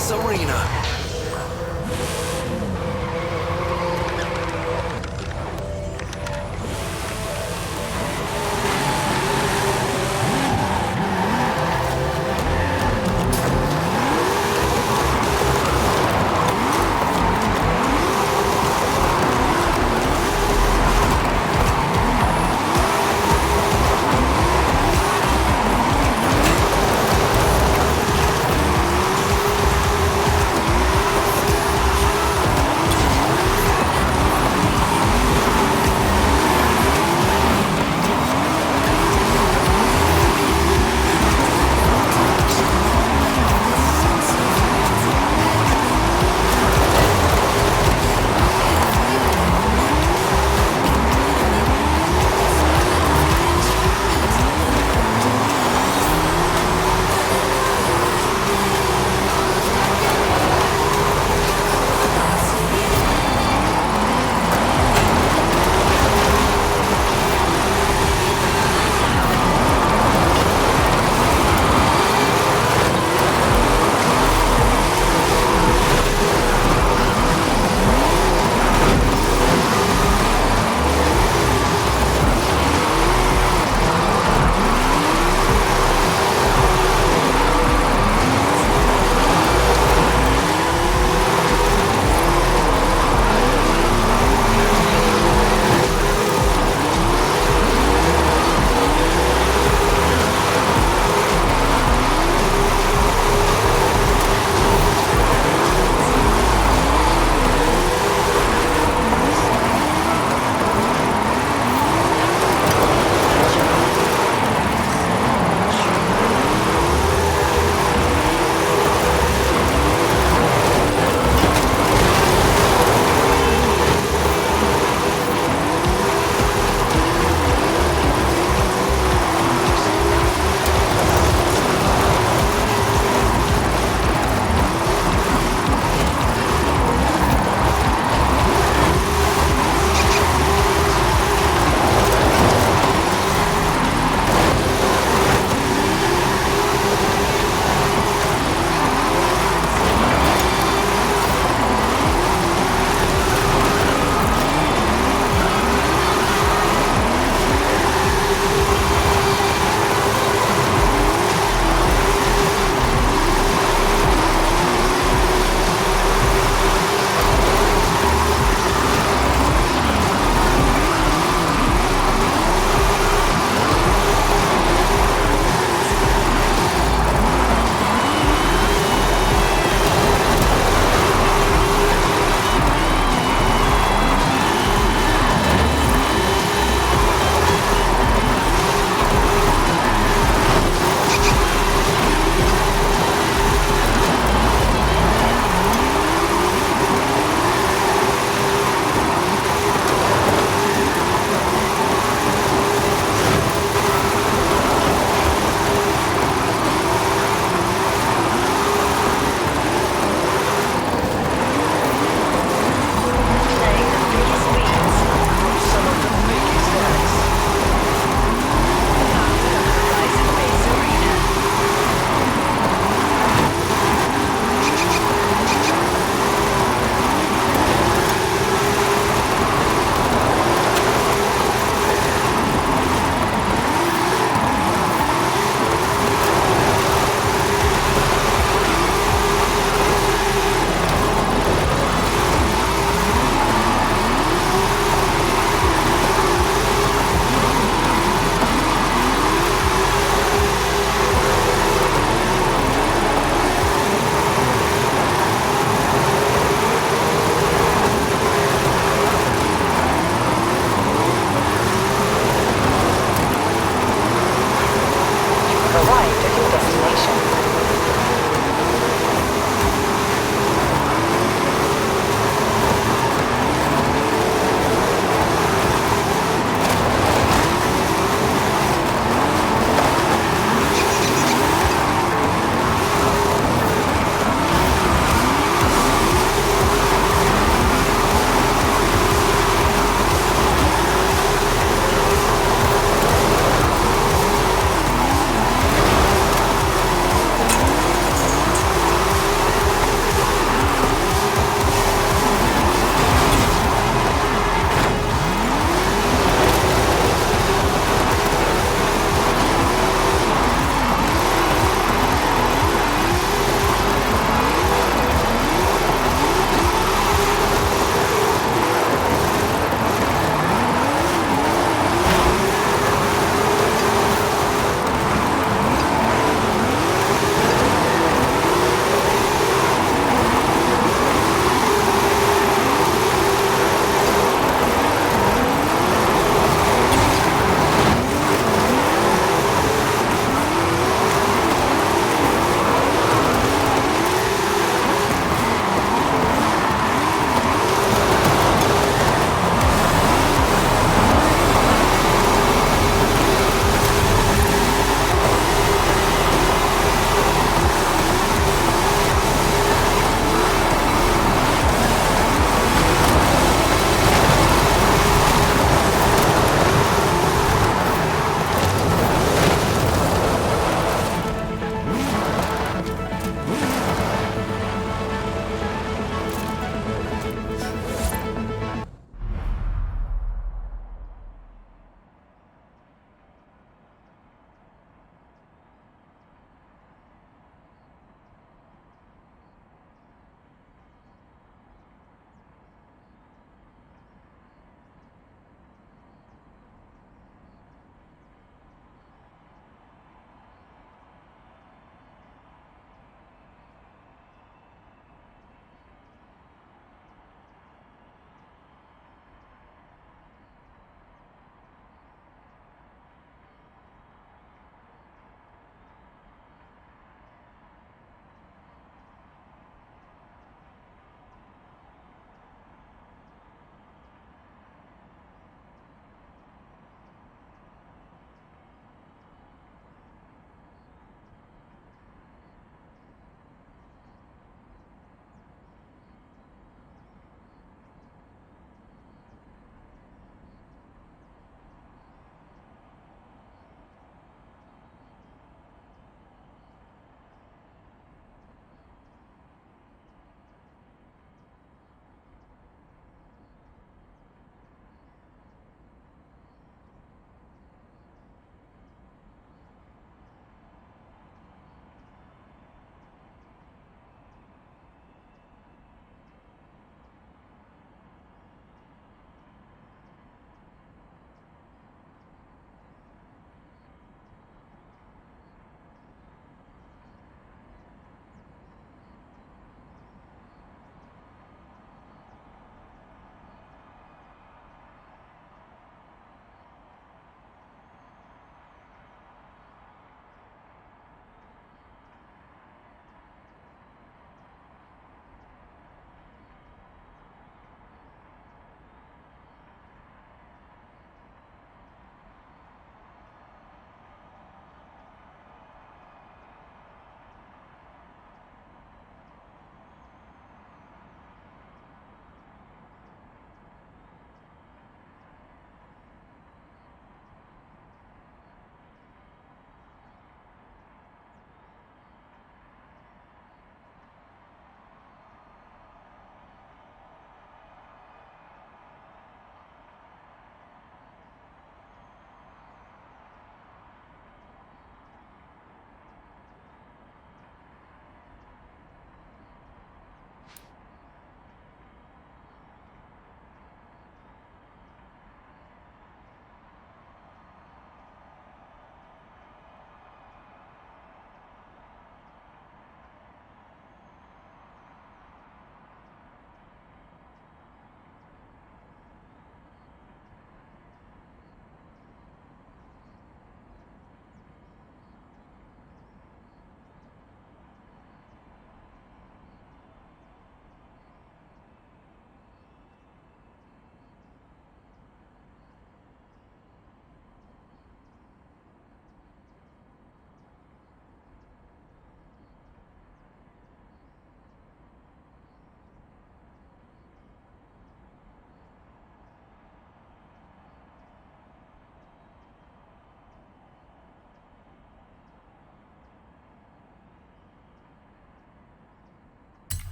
Ice Arena.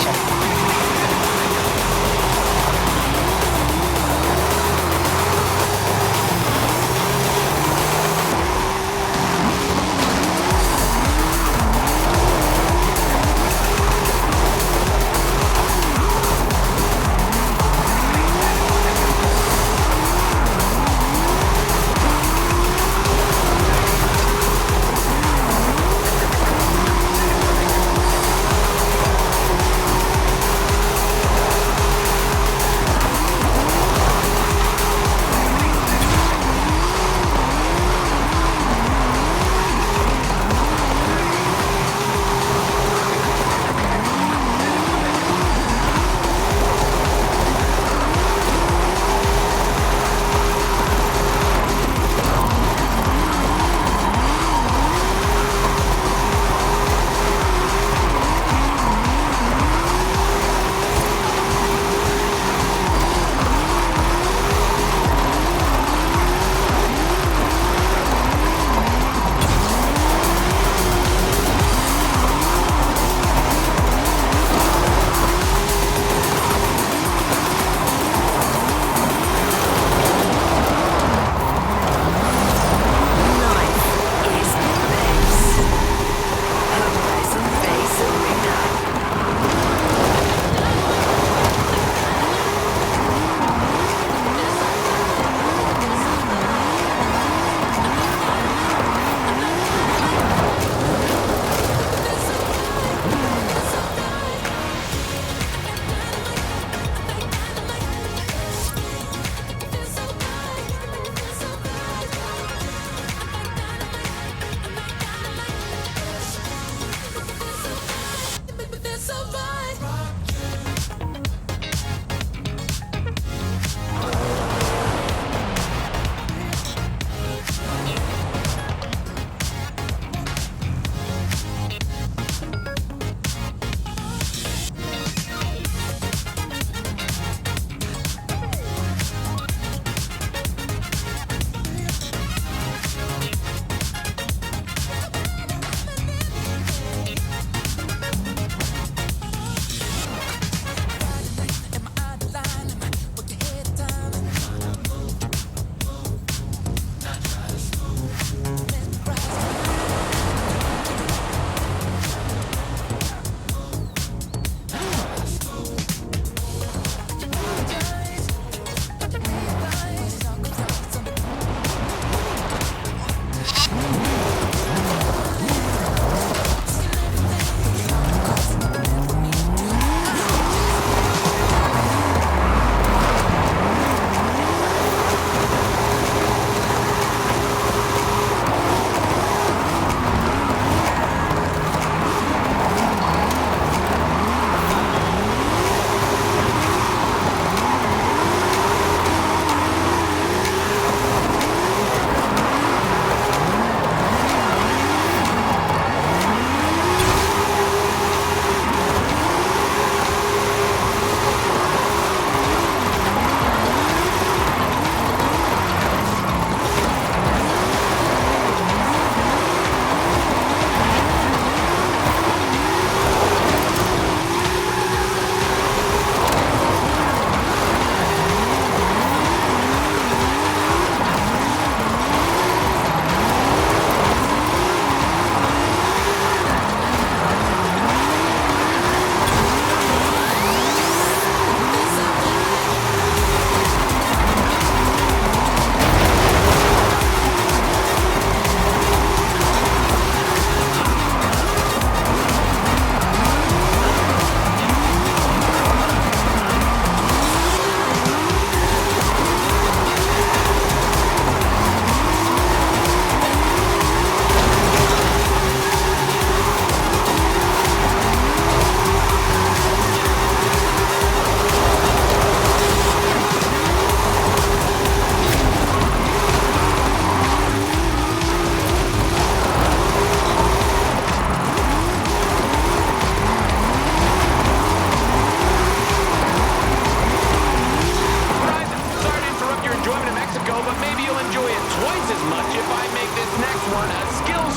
station.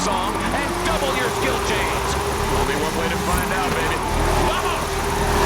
song and double your skill chains. Only one way to find out, baby. Vamos!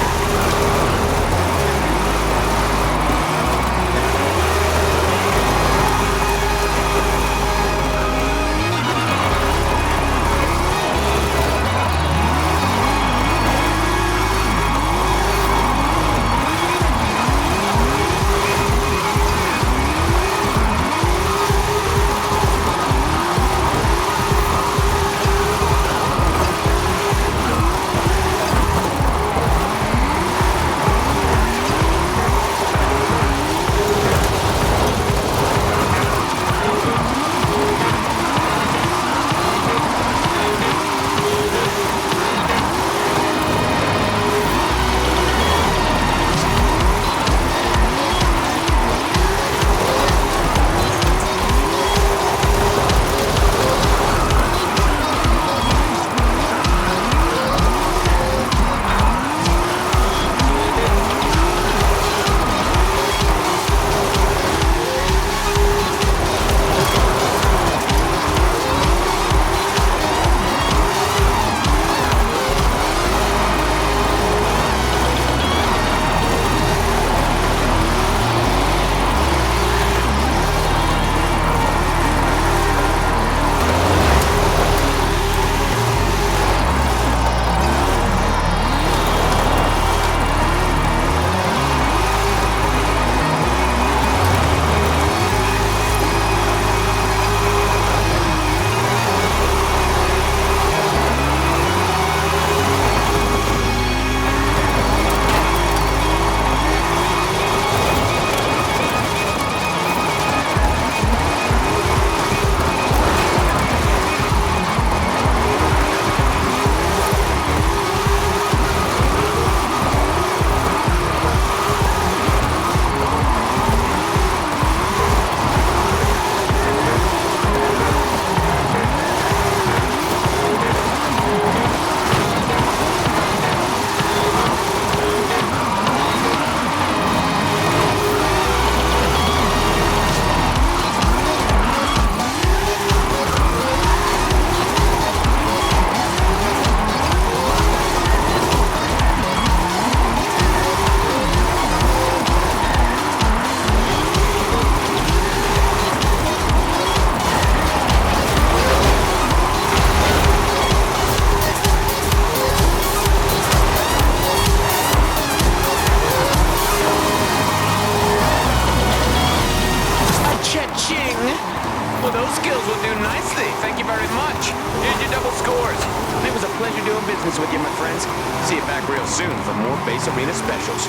Well, those skills will do nicely. Thank you very much. Here's your double scores. It was a pleasure doing business with you, my friends. See you back real soon for more Base Arena specials.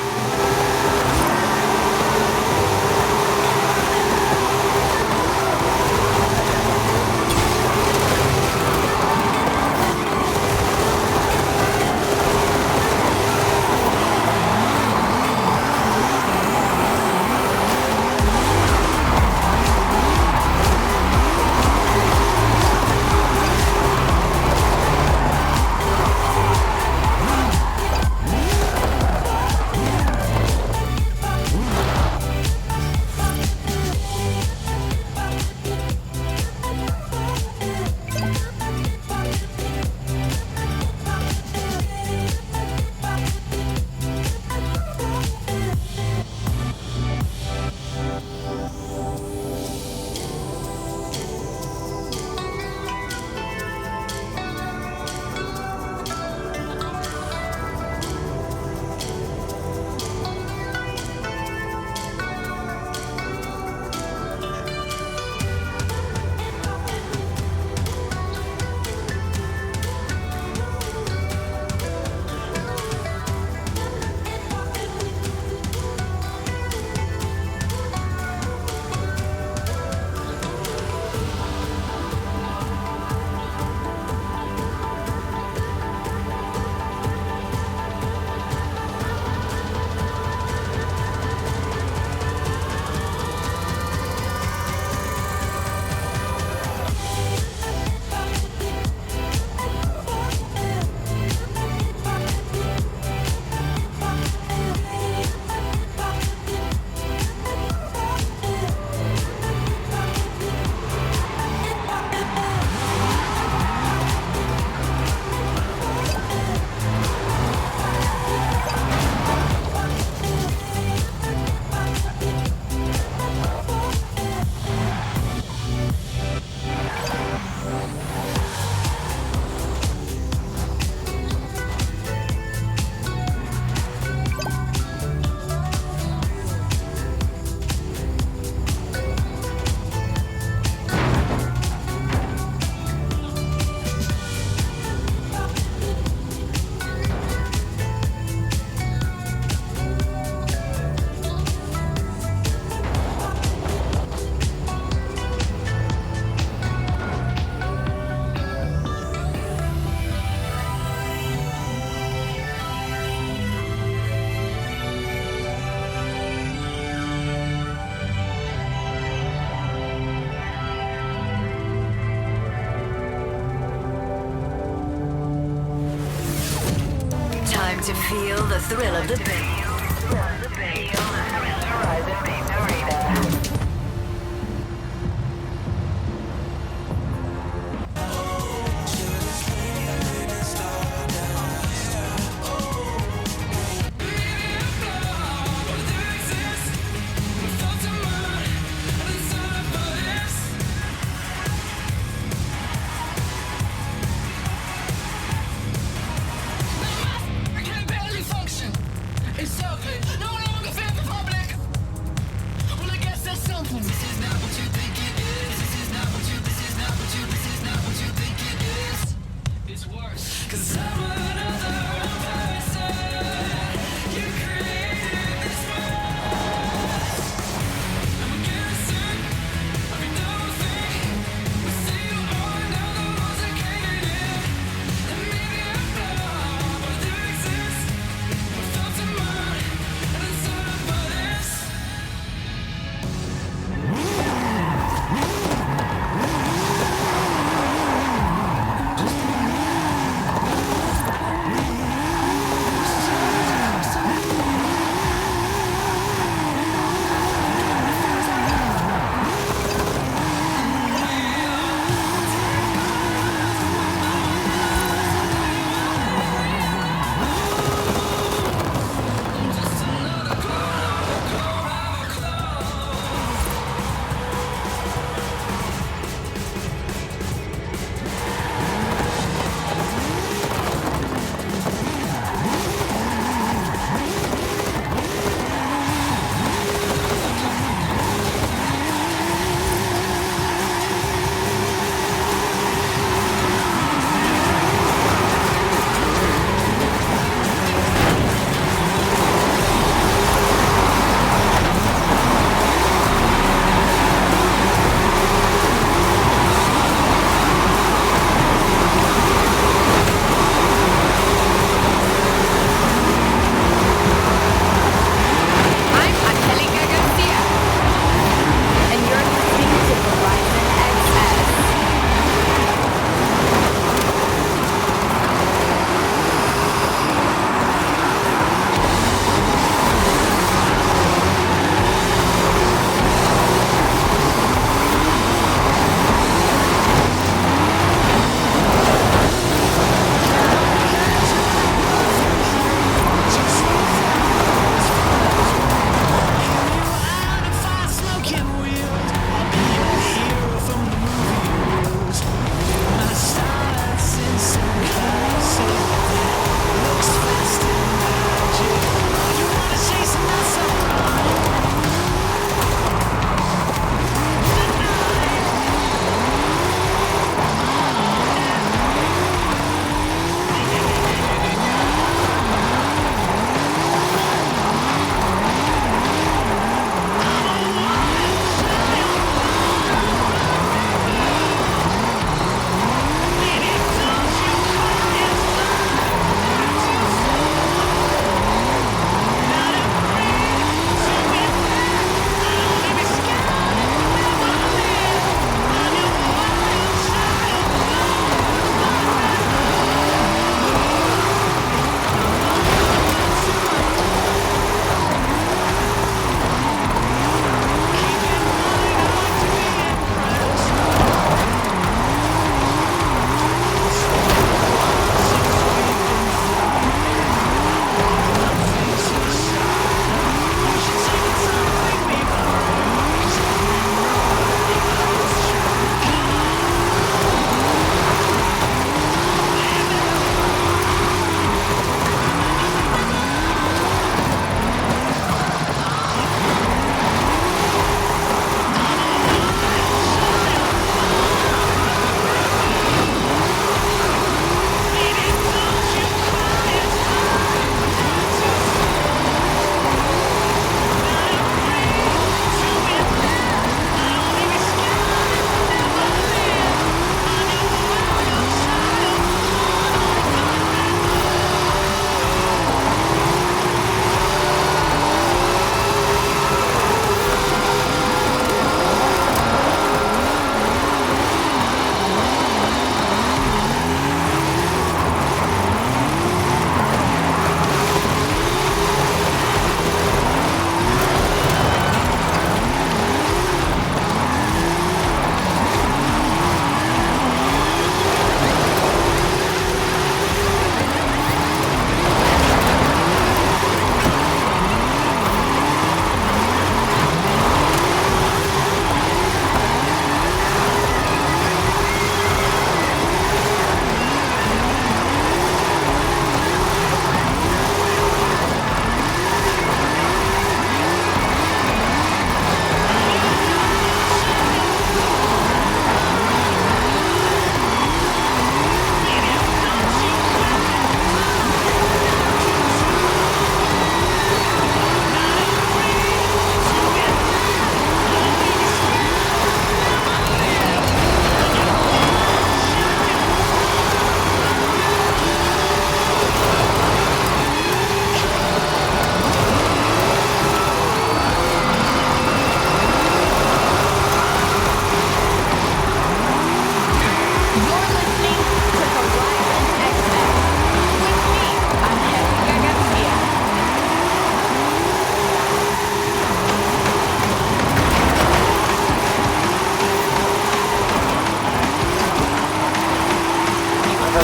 Time to feel the thrill of the bass. It's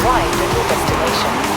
wide of your destination.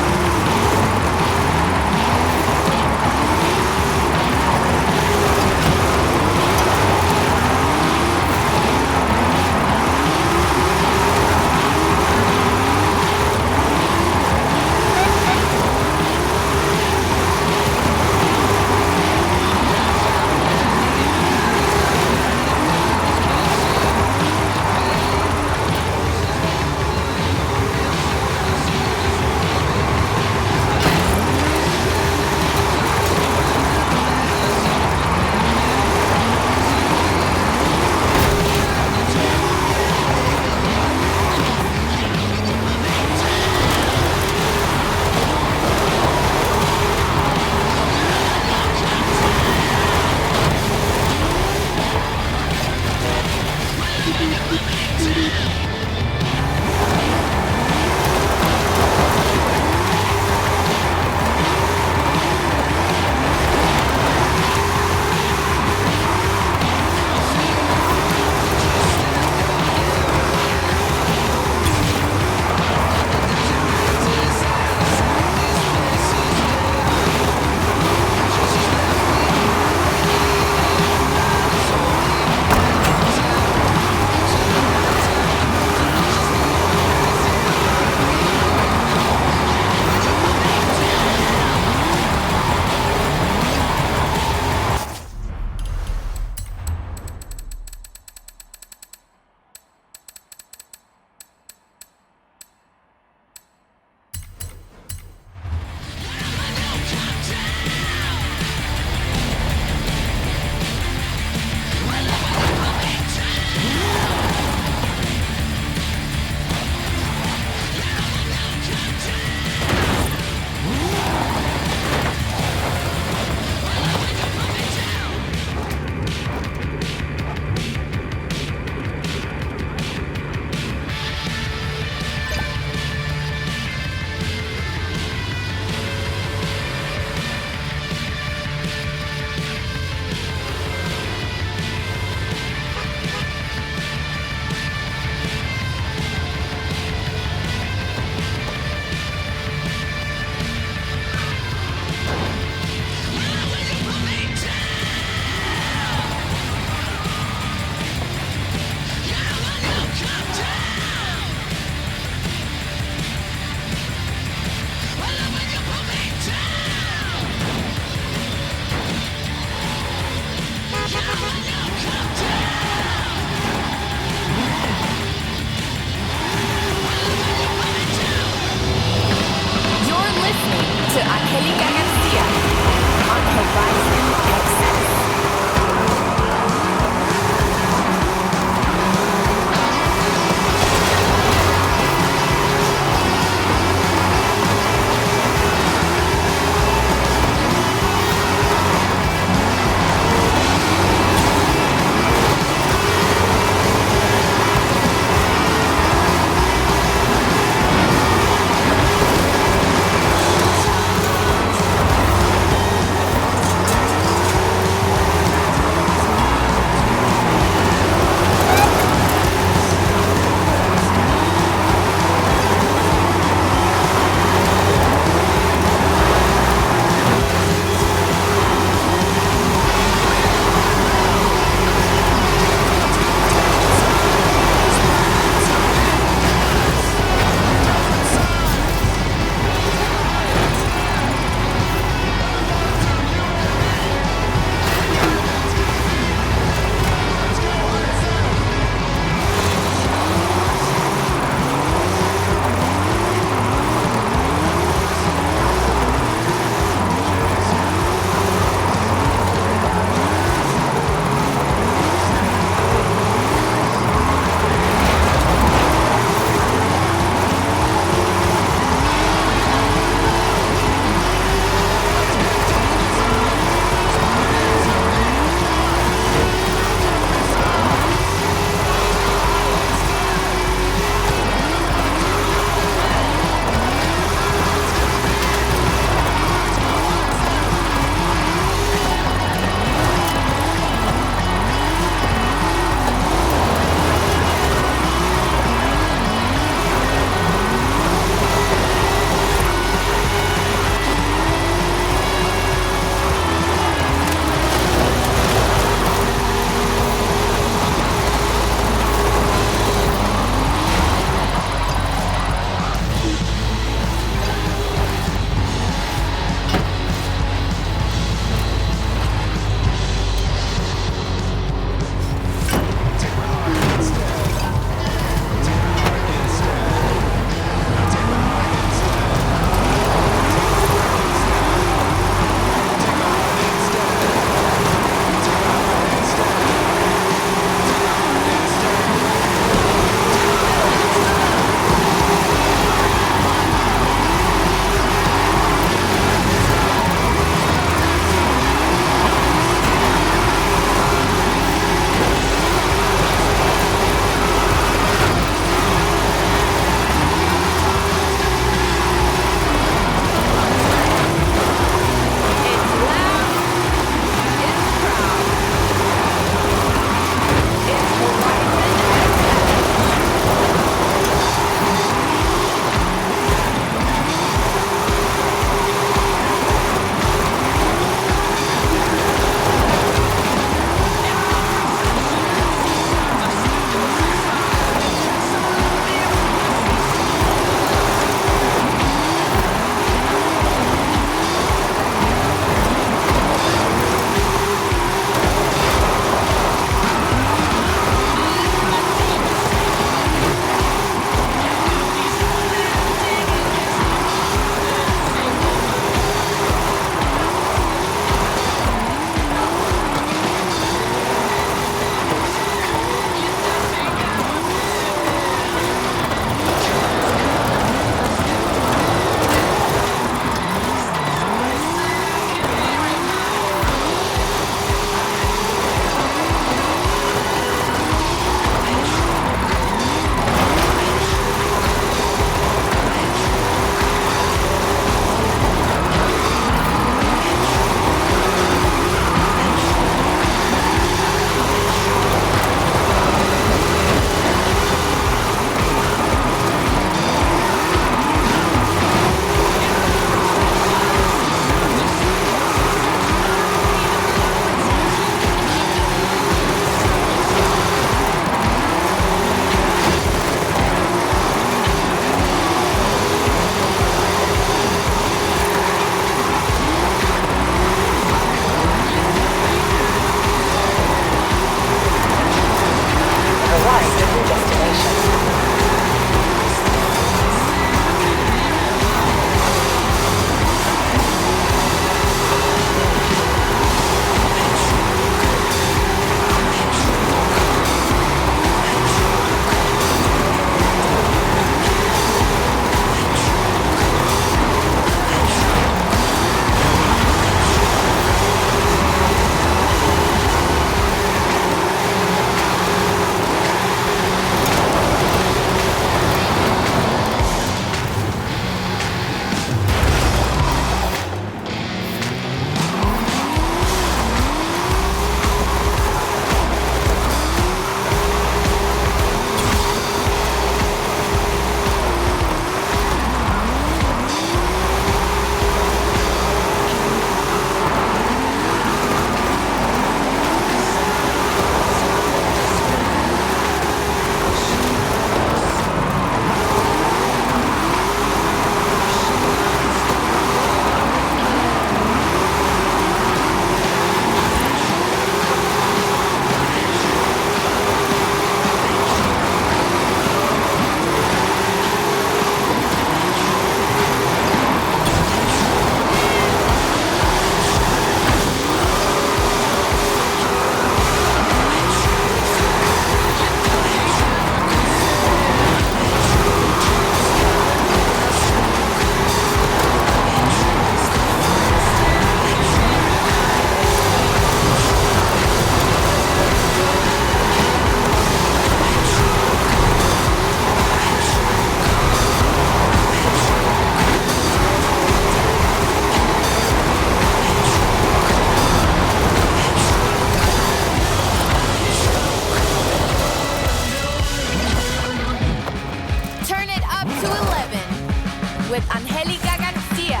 with Angelica Garcia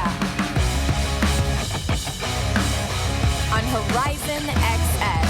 on Horizon XS.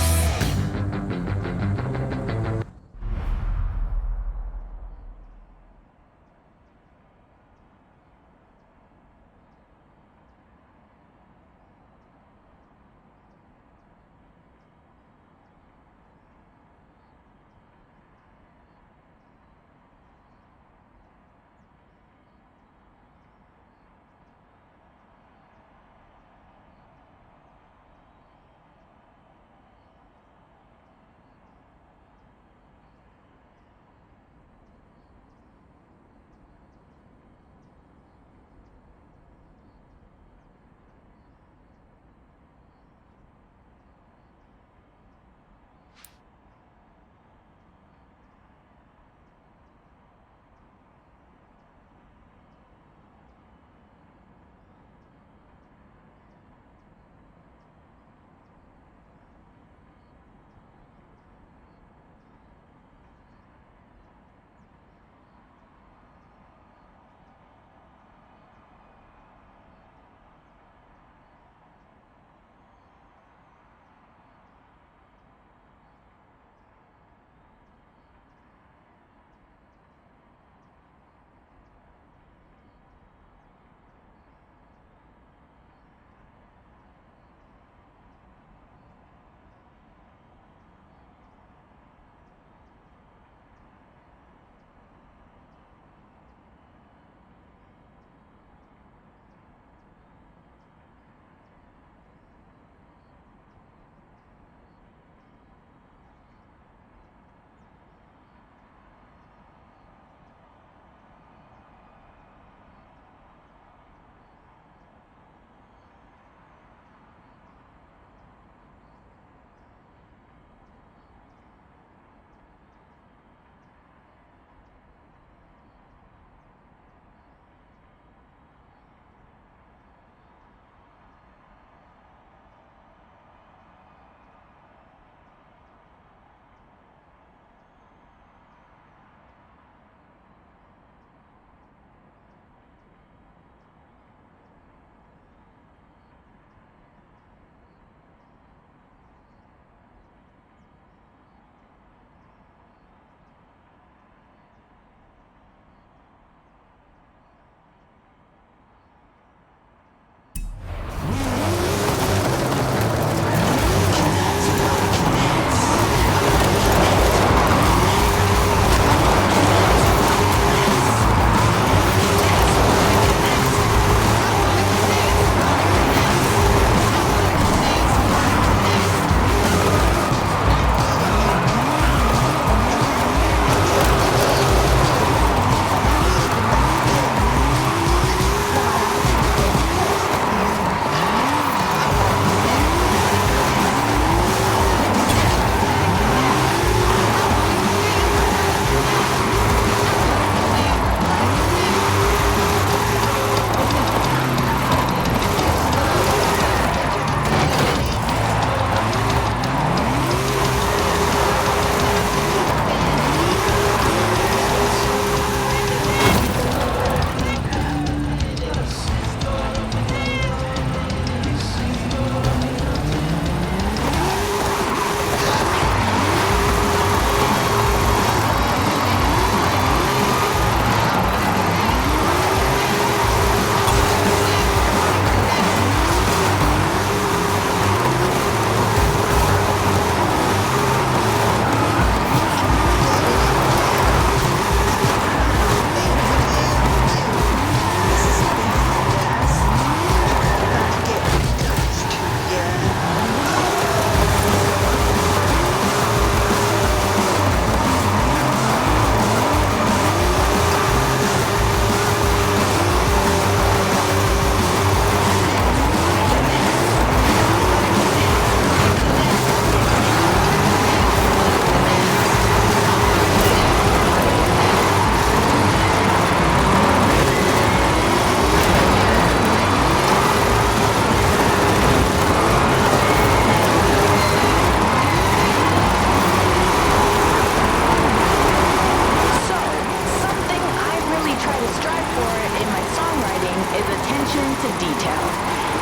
to detail.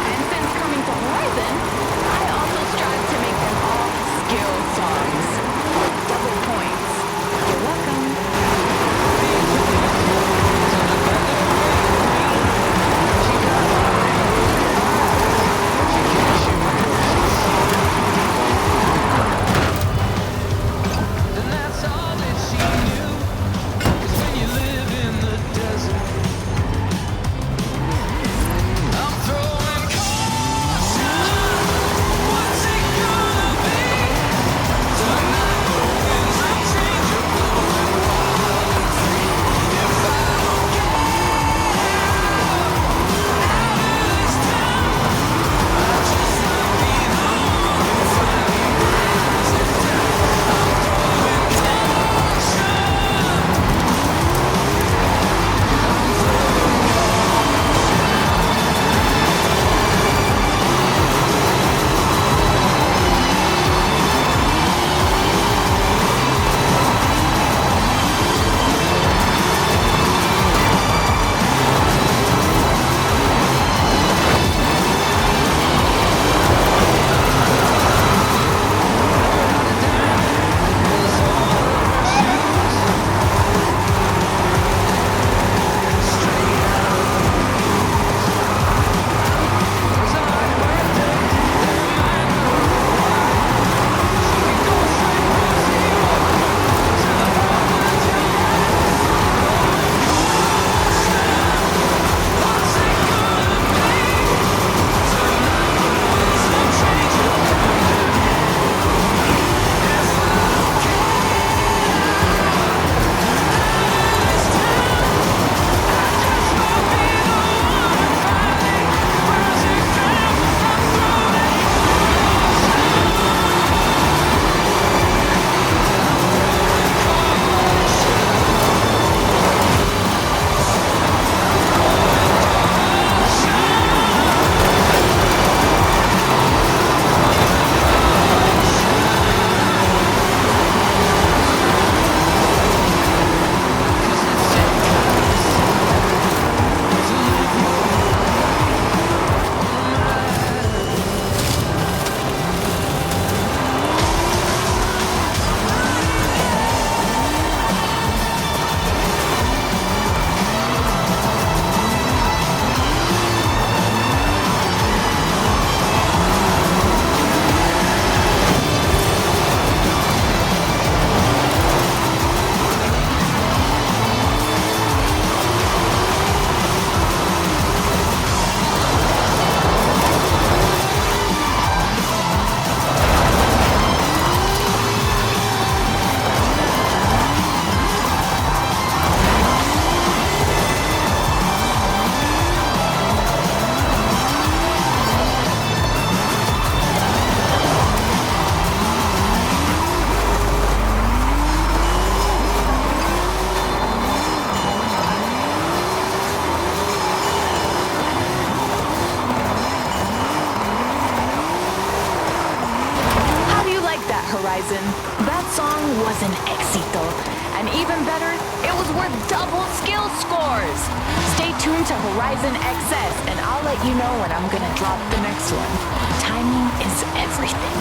And since coming to Horizon, I also strive to make them all skill songs. Double points. You're welcome. And that's all that she knew. 'Cause when you live in the desert, I'm throwing caution. What's it gonna be? Tonight the winds of change are blowing wild. If I don't get out of this town, I just might be the one who finally brings it down. I'm throwing caution. How do you like that, Horizon? That song was an éxito. And even better, it was worth double skill scores. Stay tuned to Horizon XS, and I'll let you know when I'm gonna drop the next one. Timing is everything.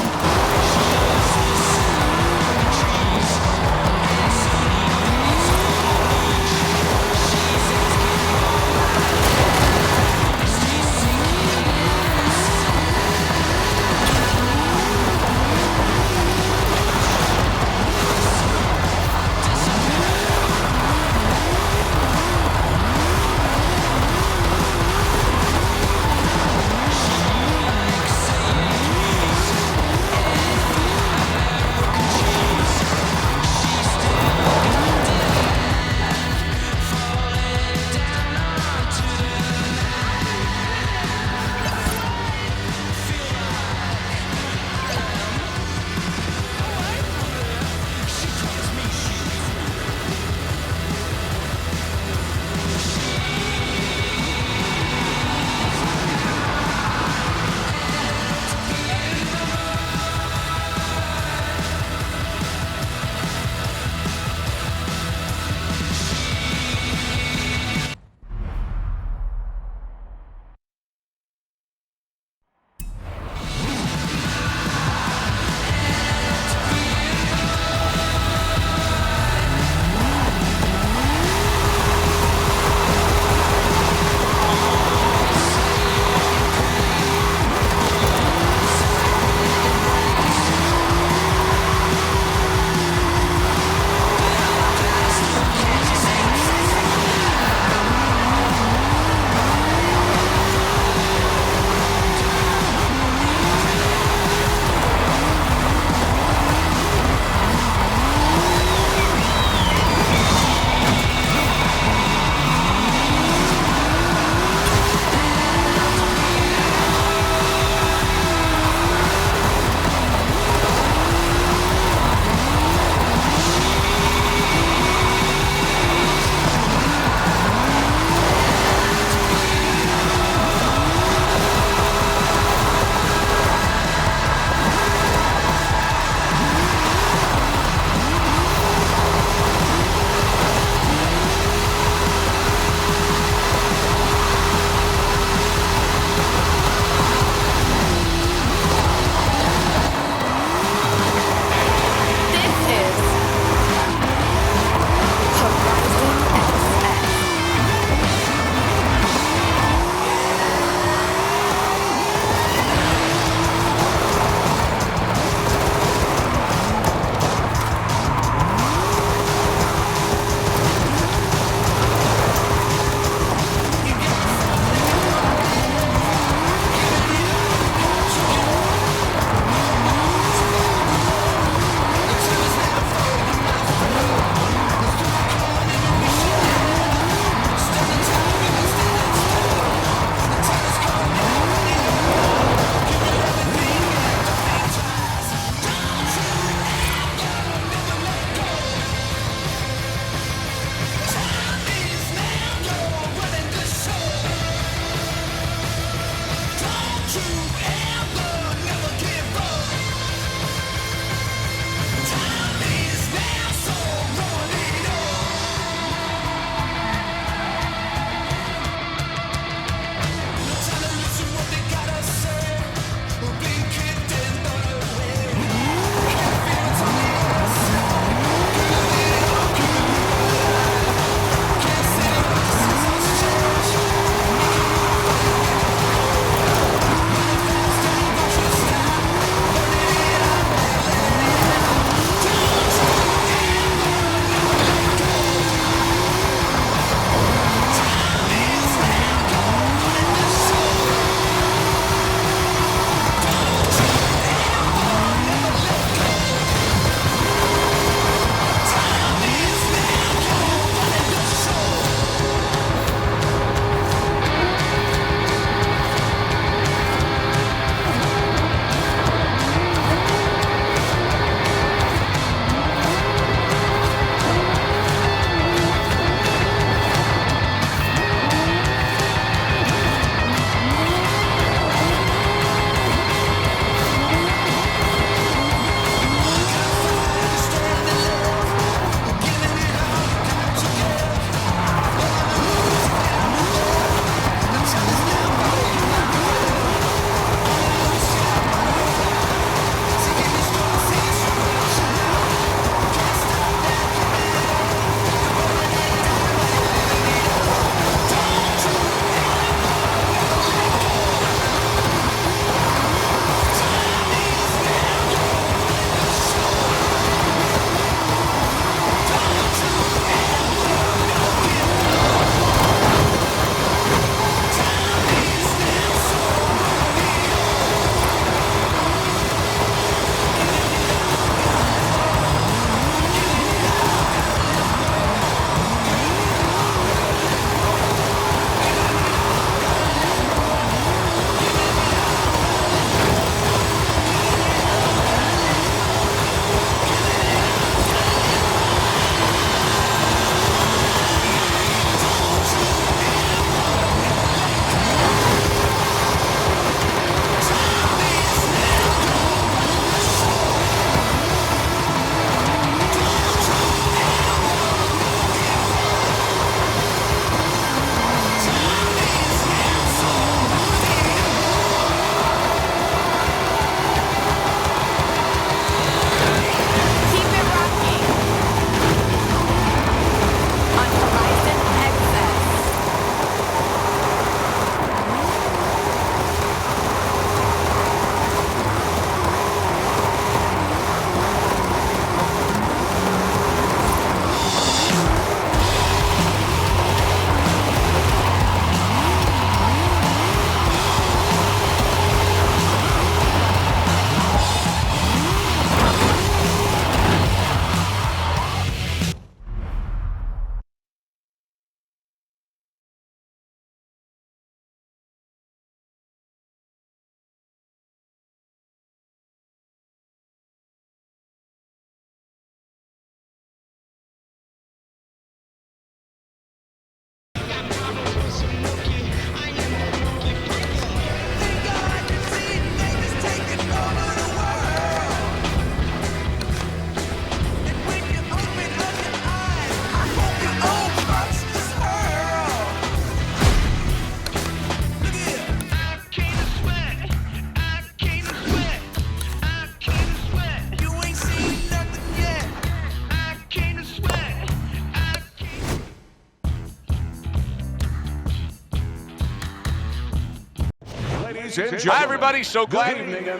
Ladies and gentlemen. Hi, everybody. So glad. You got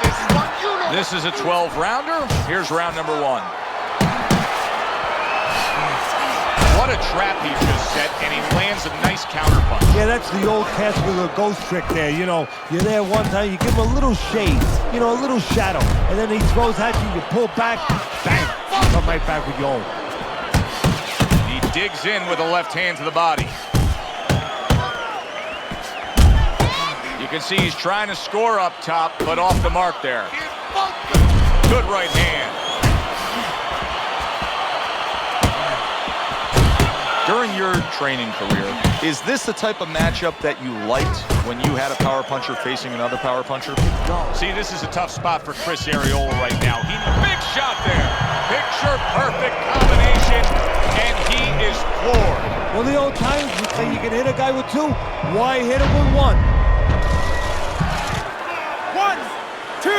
this one. You know. This is a 12-rounder. Here's round number 1. What a trap he just set, and he lands a nice counterpunch. Yeah, that's the old Casper ghost trick there. You know, you're there one time, you give him a little shade, you know, a little shadow, and then he throws at you, you pull back, bang, come right back with your own. He digs in with a left hand to the body. You can see he's trying to score up top, but off the mark there. Good right hand. During your training career, is this the type of matchup that you liked when you had a power puncher facing another power puncher? See, this is a tough spot for Chris Arreola right now. Big shot there. Picture perfect combination, and he is floored. Well, the old times would say you can hit a guy with 2. Why hit him with 1? 1, 2, 3,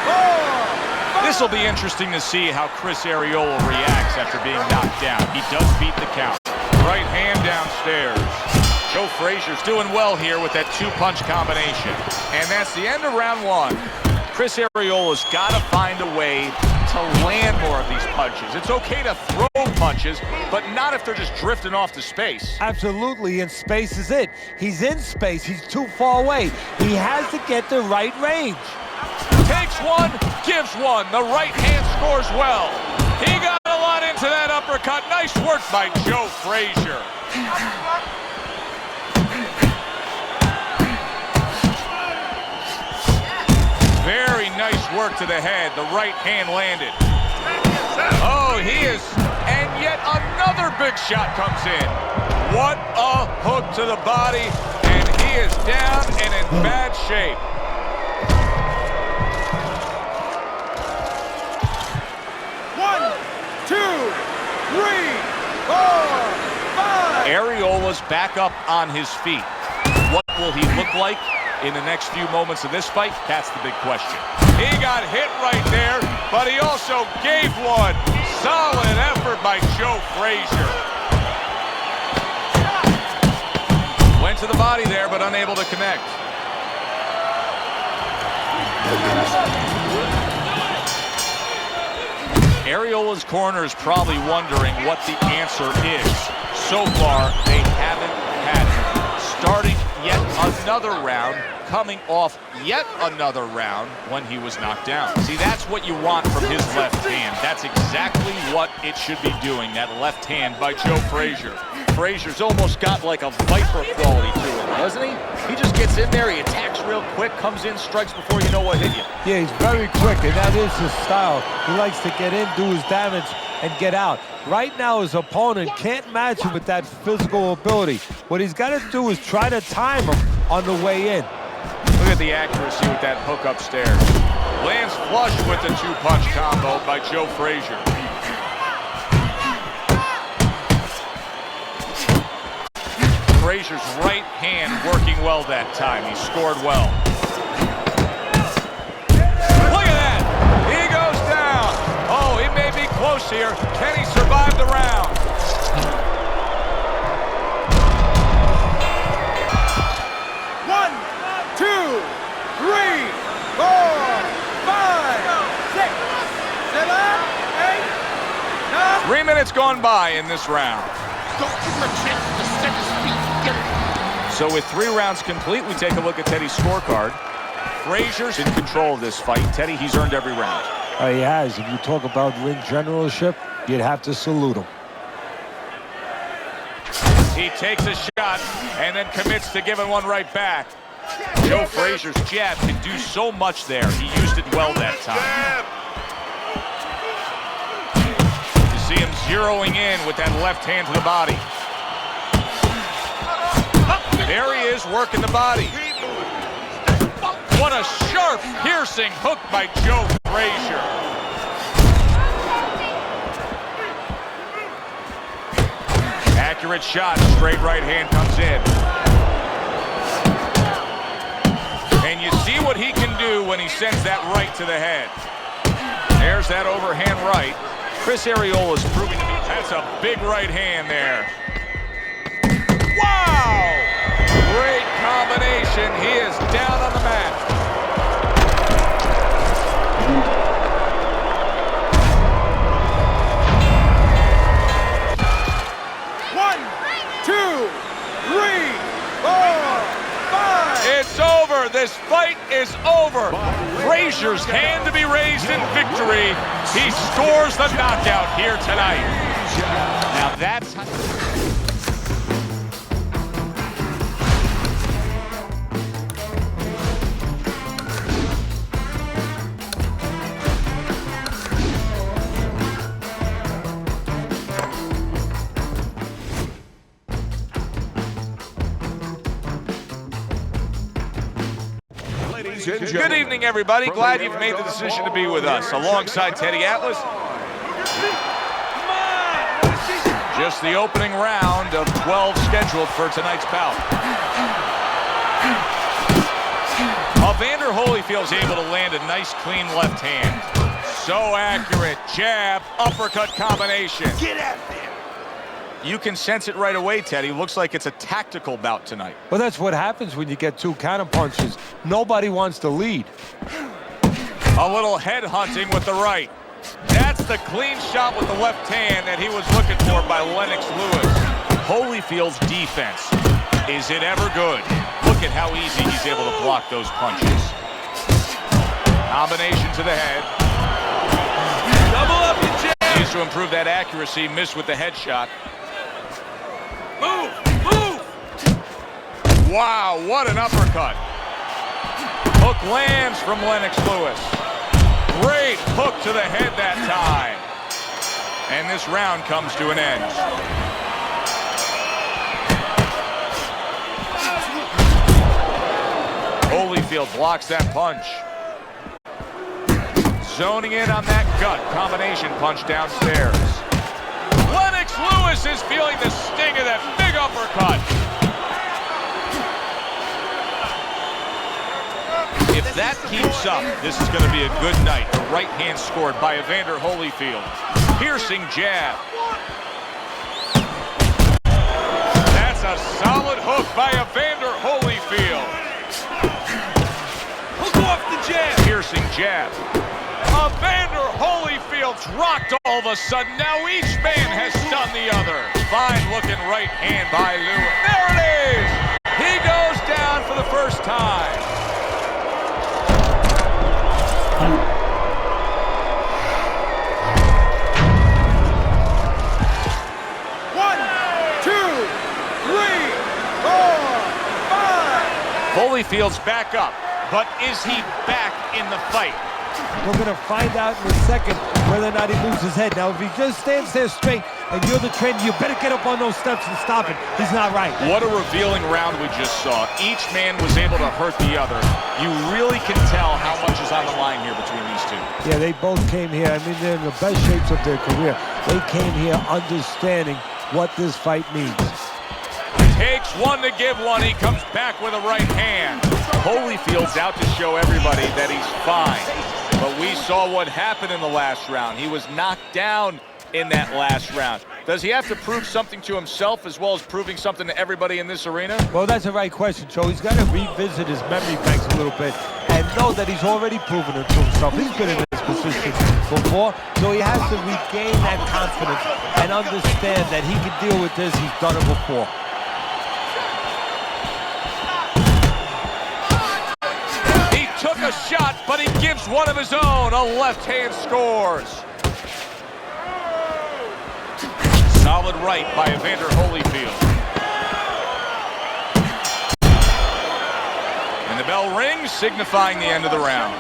4. This will be interesting to see how Chris Arreola reacts after being knocked down. He does beat the count. Right hand downstairs. Joe Frazier's doing well here with that 2-punch combination. And that's the end of round 1. Chris Arreola's got to find a way to land more of these punches. It's okay to throw punches, but not if they're just drifting off to space. Absolutely, and space is it. He's in space. He's too far away. He has to get the right range. Takes one, gives one. The right hand scores well. He got a lot into that uppercut. Nice work by Joe Frazier. Very nice work to the head. The right hand landed. Oh, he is, and yet another big shot comes in. What a hook to the body, and he is down and in bad shape. Arreola's back up on his feet. What will he look like in the next few moments of this fight? That's the big question. He got hit right there, but he also gave one. Solid effort by Joe Frazier. Went to the body there, but unable to connect. Arreola's corner is probably wondering what the answer is. So far, they haven't had it. Starting yet another round, coming off yet another round when he was knocked down. See, that's what you want from his left hand. That's exactly what it should be doing, that left hand by Joe Frazier. Frazier's almost got like a viper quality to him, doesn't he? He just gets in there, he attacks real quick, comes in, strikes before you know what hit you. Yeah, he's very quick, and that is his style. He likes to get in, do his damage, and get out. Right now, his opponent can't match him with that physical ability. What he's got to do is try to time him on the way in. Look at the accuracy with that hook upstairs. Lands flush with the 2-punch combo by Joe Frazier. Frazier's right hand working well that time. He scored well. Look at that! He goes down. Oh, he may be close here. Can he survive the round? One, 2, 3, 4, 5, 6, 7, 8, 9. 3 minutes gone by in this round. Don't give him a chance to set his feet. So with 3 rounds complete, we take a look at Teddy's scorecard. Frazier's in control of this fight. Teddy, he's earned every round. He has. If you talk about ring generalship, you'd have to salute him. He takes a shot and then commits to giving one right back. Joe Frazier's jab can do so much there. He used it well that time. You see him zeroing in with that left hand to the body. There he is, working the body. What a sharp, piercing hook by Joe Frazier. Accurate shot, straight right hand comes in. And you see what he can do when he sends that right to the head. There's that overhand right. Chris Arreola's proving to be, that's a big right hand there. Wow! 2, 3, 4, 5. It's over. This fight is over. Frazier's hand to be raised in victory. He scores the knockout here tonight. Now that's... Good evening, everybody. Glad you've made the decision to be with us. Alongside Teddy Atlas, just the opening round of 12 scheduled for tonight's bout. Evander Holyfield's able to land a nice, clean left hand. So accurate. Jab, uppercut combination. Get out there. You can sense it right away, Teddy. Looks like it's a tactical bout tonight. Well, that's what happens when you get two counter punches. Nobody wants to lead. A little head hunting with the right. That's the clean shot with the left hand that he was looking for by Lennox Lewis. Holyfield's defense. Is it ever good? Look at how easy he's able to block those punches. Combination to the head. Double up your jab. Needs to improve that accuracy. Missed with the headshot. Move, move. Wow, what an uppercut. Hook lands from Lennox Lewis. Great hook to the head that time. And this round comes to an end. Holyfield blocks that punch. Zoning in on that gut combination punch downstairs. Lennox Lewis is feeling the sting of that big uppercut. If that keeps up, this is going to be a good night. The right hand scored by Evander Holyfield. Piercing jab. That's a solid hook by Evander Holyfield. Hook off the jab. Piercing jab. Evander Holyfield's rocked all of a sudden. Now each man has stunned the other. Fine looking right hand by Lewis. There it is! He goes down for the first time. One, 2, 3, 4, 5. Holyfield's back up, but is he back in the fight? We're going to find out in a second whether or not he moves his head. Now, if he just stands there straight and you're the trainer, you better get up on those steps and stop it. He's not right. What a revealing round we just saw. Each man was able to hurt the other. You really can tell how much is on the line here between these two. Yeah, they both came here. I mean, they're in the best shapes of their career. They came here understanding what this fight means. Takes one to give one. He comes back with a right hand. Holyfield's out to show everybody that he's fine. But we saw what happened in the last round. He was knocked down in that last round. Does he have to prove something to himself as well as proving something to everybody in this arena? Well, that's the right question, Joe. He's got to revisit his memory banks a little bit and know that he's already proven it to himself. He's been in this position before, so he has to regain that confidence and understand that he can deal with this. He's done it before. Took a shot, but he gives one of his own. A left hand scores. Solid right by Evander Holyfield. And the bell rings, signifying the end of the round.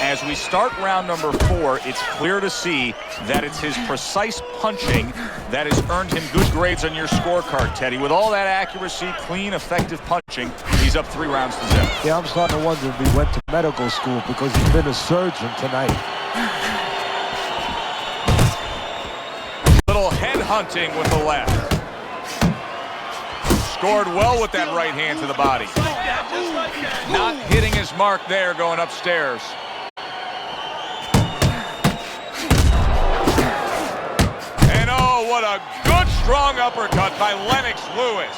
As we start round number 4, it's clear to see that it's his precise punching that has earned him good grades on your scorecard, Teddy. With all that accuracy, clean, effective punching, he's up 3 rounds to 0. Yeah, I'm starting to wonder if he went to medical school because he's been a surgeon tonight. Little head hunting with the left. Scored well with that right hand to the body. Not hitting his mark there, going upstairs. And oh, what a good strong uppercut by Lennox Lewis.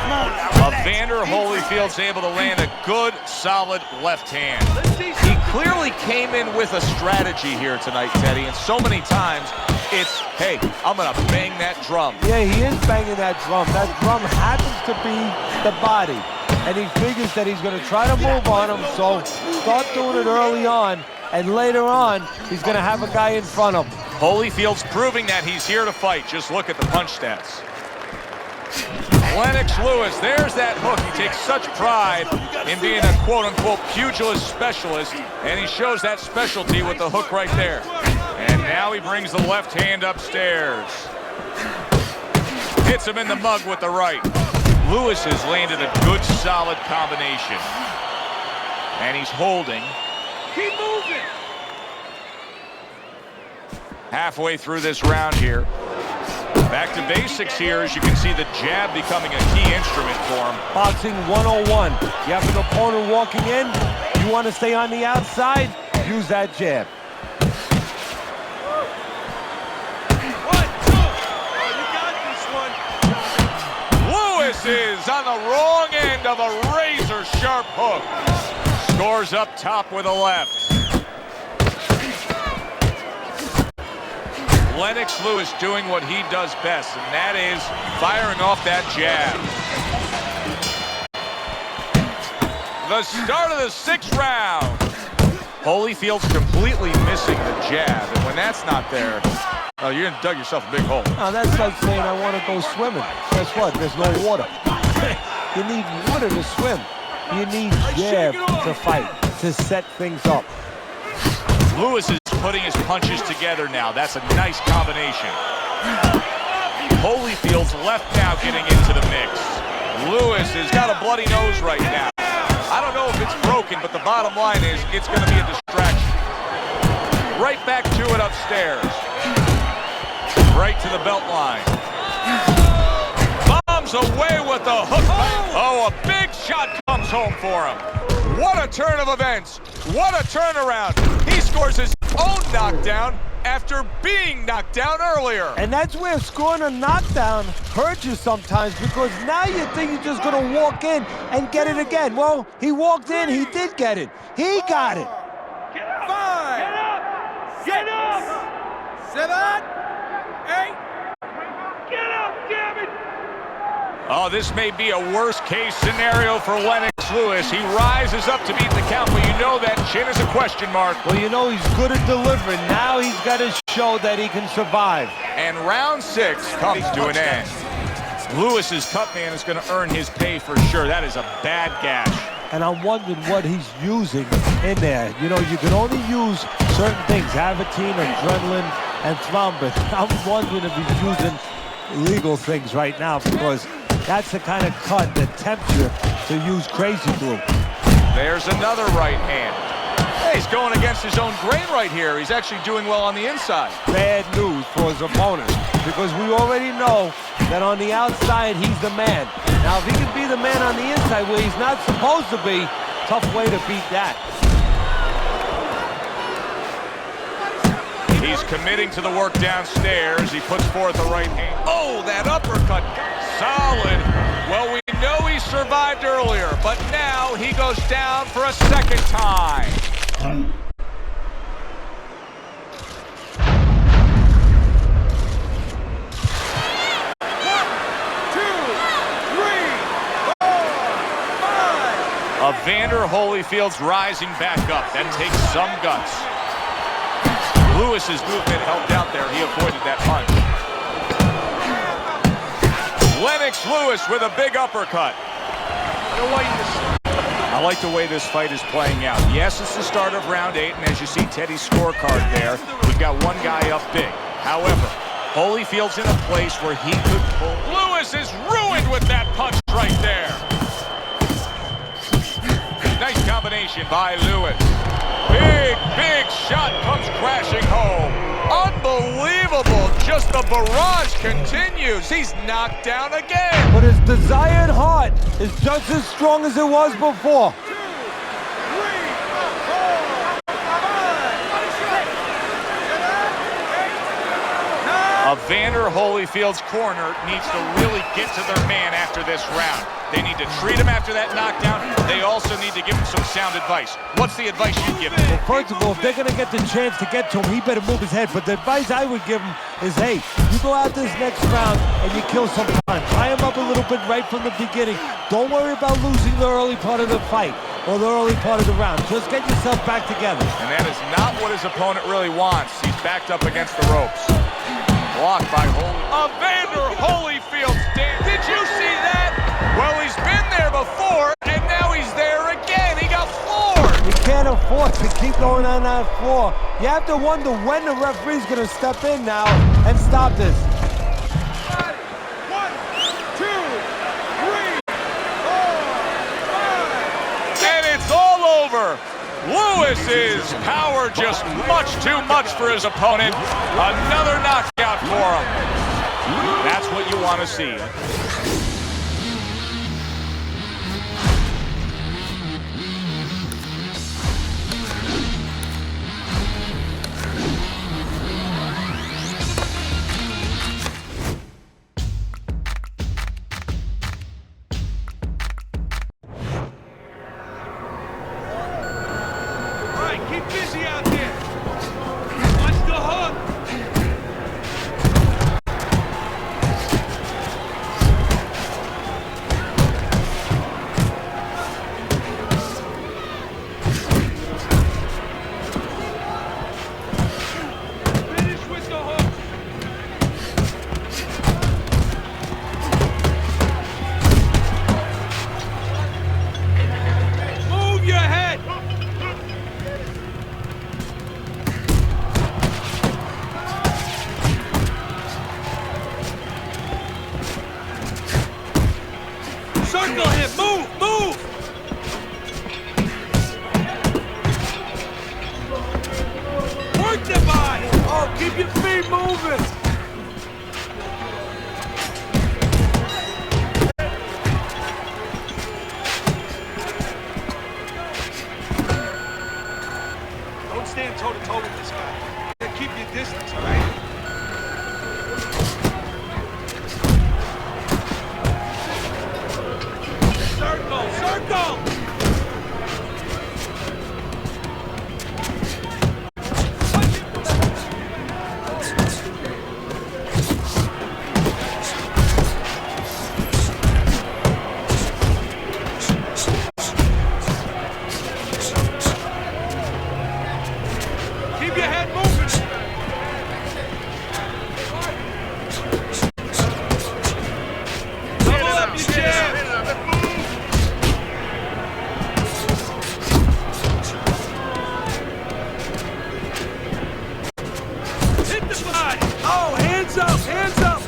Evander Holyfield's able to land a good, solid left hand. He clearly came in with a strategy here tonight, Teddy, and so many times it's, hey, I'm going to bang that drum. Yeah, he is banging that drum. That drum happens to be the body, and he figures that he's going to try to move on him, so start doing it early on, and later on, he's going to have a guy in front of him. Holyfield's proving that he's here to fight. Just look at the punch stats. Lennox Lewis, there's that hook. He takes such pride in being a quote-unquote pugilist specialist, and he shows that specialty with the hook right there. And now he brings the left hand upstairs. Hits him in the mug with the right. Lewis has landed a good, solid combination. And he's holding. Keep moving. Halfway through this round here. Back to basics here, as you can see the jab becoming a key instrument for him. Boxing 101. You have an opponent walking in, you want to stay on the outside, use that jab. 1, 2. Oh, you got this one. Lewis is on the wrong end of a razor-sharp hook. Scores up top with a left. Lennox Lewis doing what he does best, and that is firing off that jab. The start of the 6th round. Holyfield's completely missing the jab, and when that's not there, oh, you're gonna dug yourself a big hole. Now that's like saying I want to go swimming. Guess what? There's no water. You need water to swim. You need jab to fight, to set things up. Lewis is putting his punches together now. That's a nice combination. Holyfield's left now getting into the mix. Lewis has got a bloody nose right now. I don't know if it's broken, but the bottom line is it's going to be a distraction. Right back to it upstairs. Right to the belt line. Bombs away with the hook. Oh, a big shot comes home for him. What a turn of events. What a turnaround. He scores his own knockdown after being knocked down earlier. And that's where scoring a knockdown hurts you sometimes, because now you think you're just going to walk in and get it again. Well, he walked in, he did get it. He got it. 5. Get up. 7. 8. Get up, damn it. Oh, this may be a worst-case scenario for Lennox Lewis. He rises up to beat the count, but you know that chin is a question mark. Well, you know he's good at delivering. Now he's got to show that he can survive. And round 6 comes to an end. Lewis's cut man is going to earn his pay for sure. That is a bad gash. And I'm wondering what he's using in there. You know, you can only use certain things, Avitine, adrenaline, and thrombin. I'm wondering if he's using illegal things right now, because that's the kind of cut that tempts you to use crazy glue. There's another right hand. Hey, he's going against his own grain right here. He's actually doing well on the inside. Bad news for his opponent, because we already know that on the outside, he's the man. Now, if he can be the man on the inside where he's not supposed to be, tough way to beat that. He's committing to the work downstairs. He puts forth the right hand. Oh, that uppercut. Solid. Well, we know he survived earlier, but now he goes down for a second time. 1, 2, 3, 4, 5. Evander Holyfield's rising back up. That takes some guts. Lewis's movement helped out there. He avoided that punch. Lennox Lewis with a big uppercut. I like the way this fight is playing out. Yes, it's the start of round 8, and as you see Teddy's scorecard there, we've got one guy up big. However, Holyfield's in a place where he could pull. Lewis is ruined with that punch right there. Nice combination by Lewis. Big shot comes crashing home. Unbelievable. Just the barrage continues. He's knocked down again. But his desired heart is just as strong as it was before. 2, 3, 4, 5, 6, 7, 8, 9. Evander Holyfield's corner needs to really get to their man after this round. They need to treat him after that knockdown. They also need to give him some sound advice. What's the advice you give him? Well, first of all, if they're going to get the chance to get to him, he better move his head. But the advice I would give him is, hey, you go out this next round and you kill some time. Tie him up a little bit right from the beginning. Don't worry about losing the early part of the fight or the early part of the round. Just get yourself back together. And that is not what his opponent really wants. He's backed up against the ropes. Blocked by Evander Holyfield. Did you see that? Well, he's been there before, and now he's there again. He got floored. You can't afford to keep going on that floor. You have to wonder when the referee's going to step in now and stop this. 1, 2, 3, 4, 5. And it's all over. Lewis's power just much too much for his opponent. Another knockout for him. That's what you want to see. All right, keep busy out there. Watch the hook. Finish with the hook. Move your head. Circle him. Move, move. Work the body. Oh, keep your feet moving. Don't stand toe to toe with this guy. Keep your distance, all right? Circle, circle! Keep your head moving! Double up your jab! Hit the body! Oh, hands up, hands up!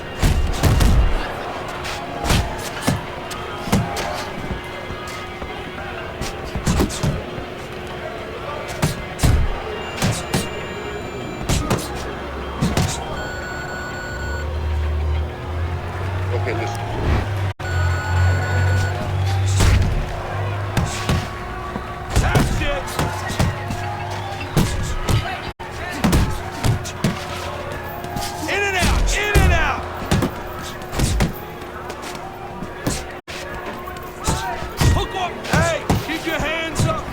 Okay, listen. That's it! In and out, in and out! Hook up! Hey, keep your hands up!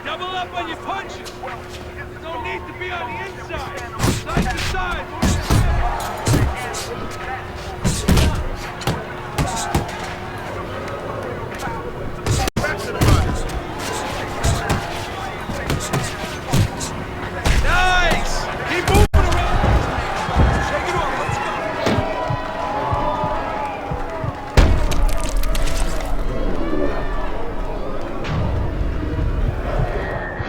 Double up on your punches. There's no need to be on the inside. Side to side. Nice. Keep moving around. Shake it off. Let's go.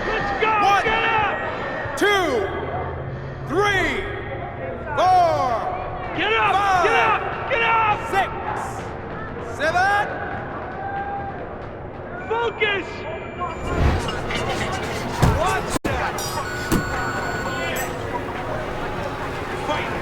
Let's go! 1, get up! 2, 3, 4, get up! 5, get up! Get up! 6, 7. Focus! Watch that! Fight!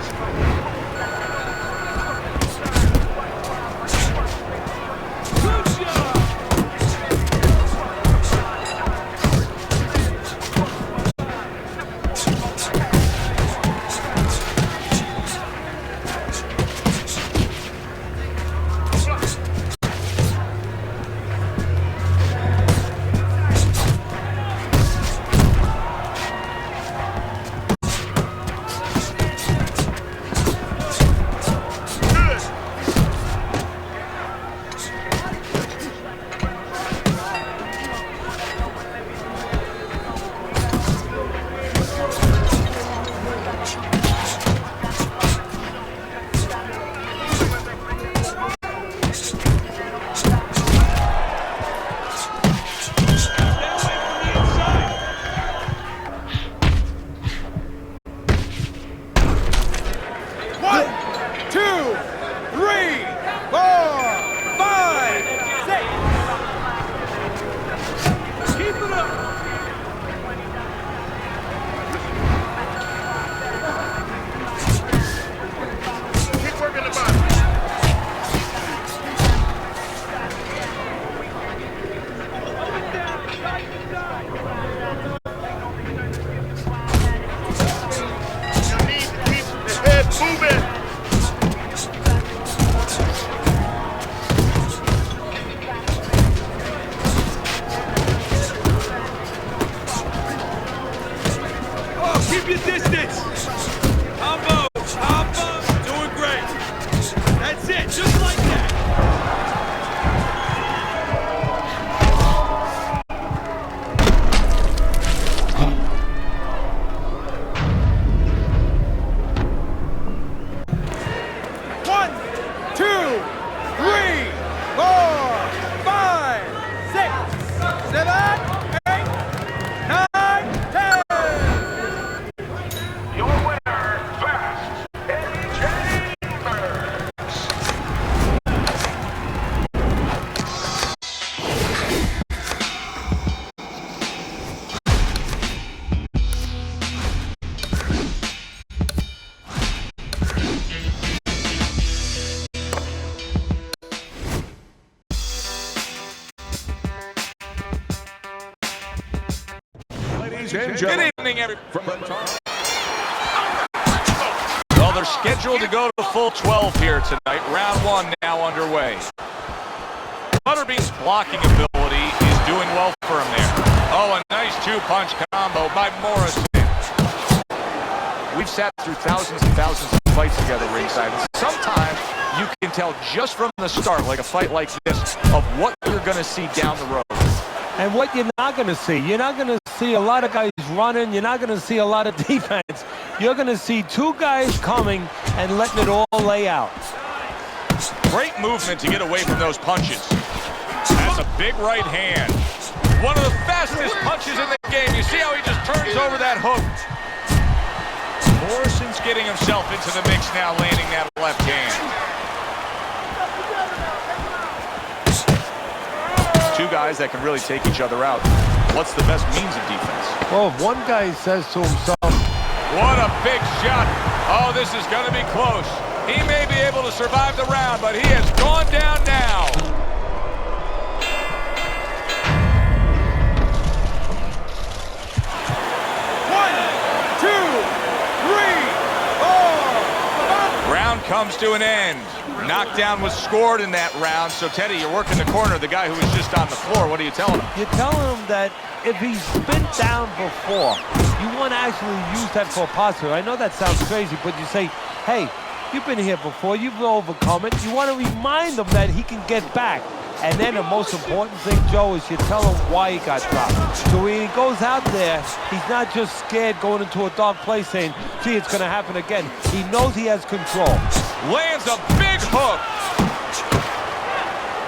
Good evening, everyone. Well, they're scheduled to go to full 12 here tonight. Round 1 now underway. Butterbean's blocking ability is doing well for him there. Oh, a nice two-punch combo by Morrison. We've sat through thousands and thousands of fights together ringside. Sometimes you can tell just from the start, like a fight like this, of what you're going to see down the road. And what you're not going to see, you're not going to see a lot of guys running. You're not going to see a lot of defense. You're going to see two guys coming and letting it all lay out. Great movement to get away from those punches. That's a big right hand. One of the fastest punches in the game. You see how he just turns over that hook. Morrison's getting himself into the mix now, landing that left hand. Two guys that can really take each other out. What's the best means of defense? Well, if one guy says to himself, what a big shot. Oh, this is going to be close. He may be able to survive the round, but he has gone down now. Round comes to an end. Knockdown was scored in that round. So, Teddy, you're working the corner, the guy who was just on the floor. What are you telling him? you're telling him that if he's been down before, you want to actually use that for positive. I know that sounds crazy, but you say, hey, you've been here before, you've overcome it. You want to remind him that he can get back. And then the most important thing, Joe, is you tell him why he got dropped. So when he goes out there, he's not just scared going into a dark place saying, gee, it's going to happen again. He knows he has control. Lands a big hook.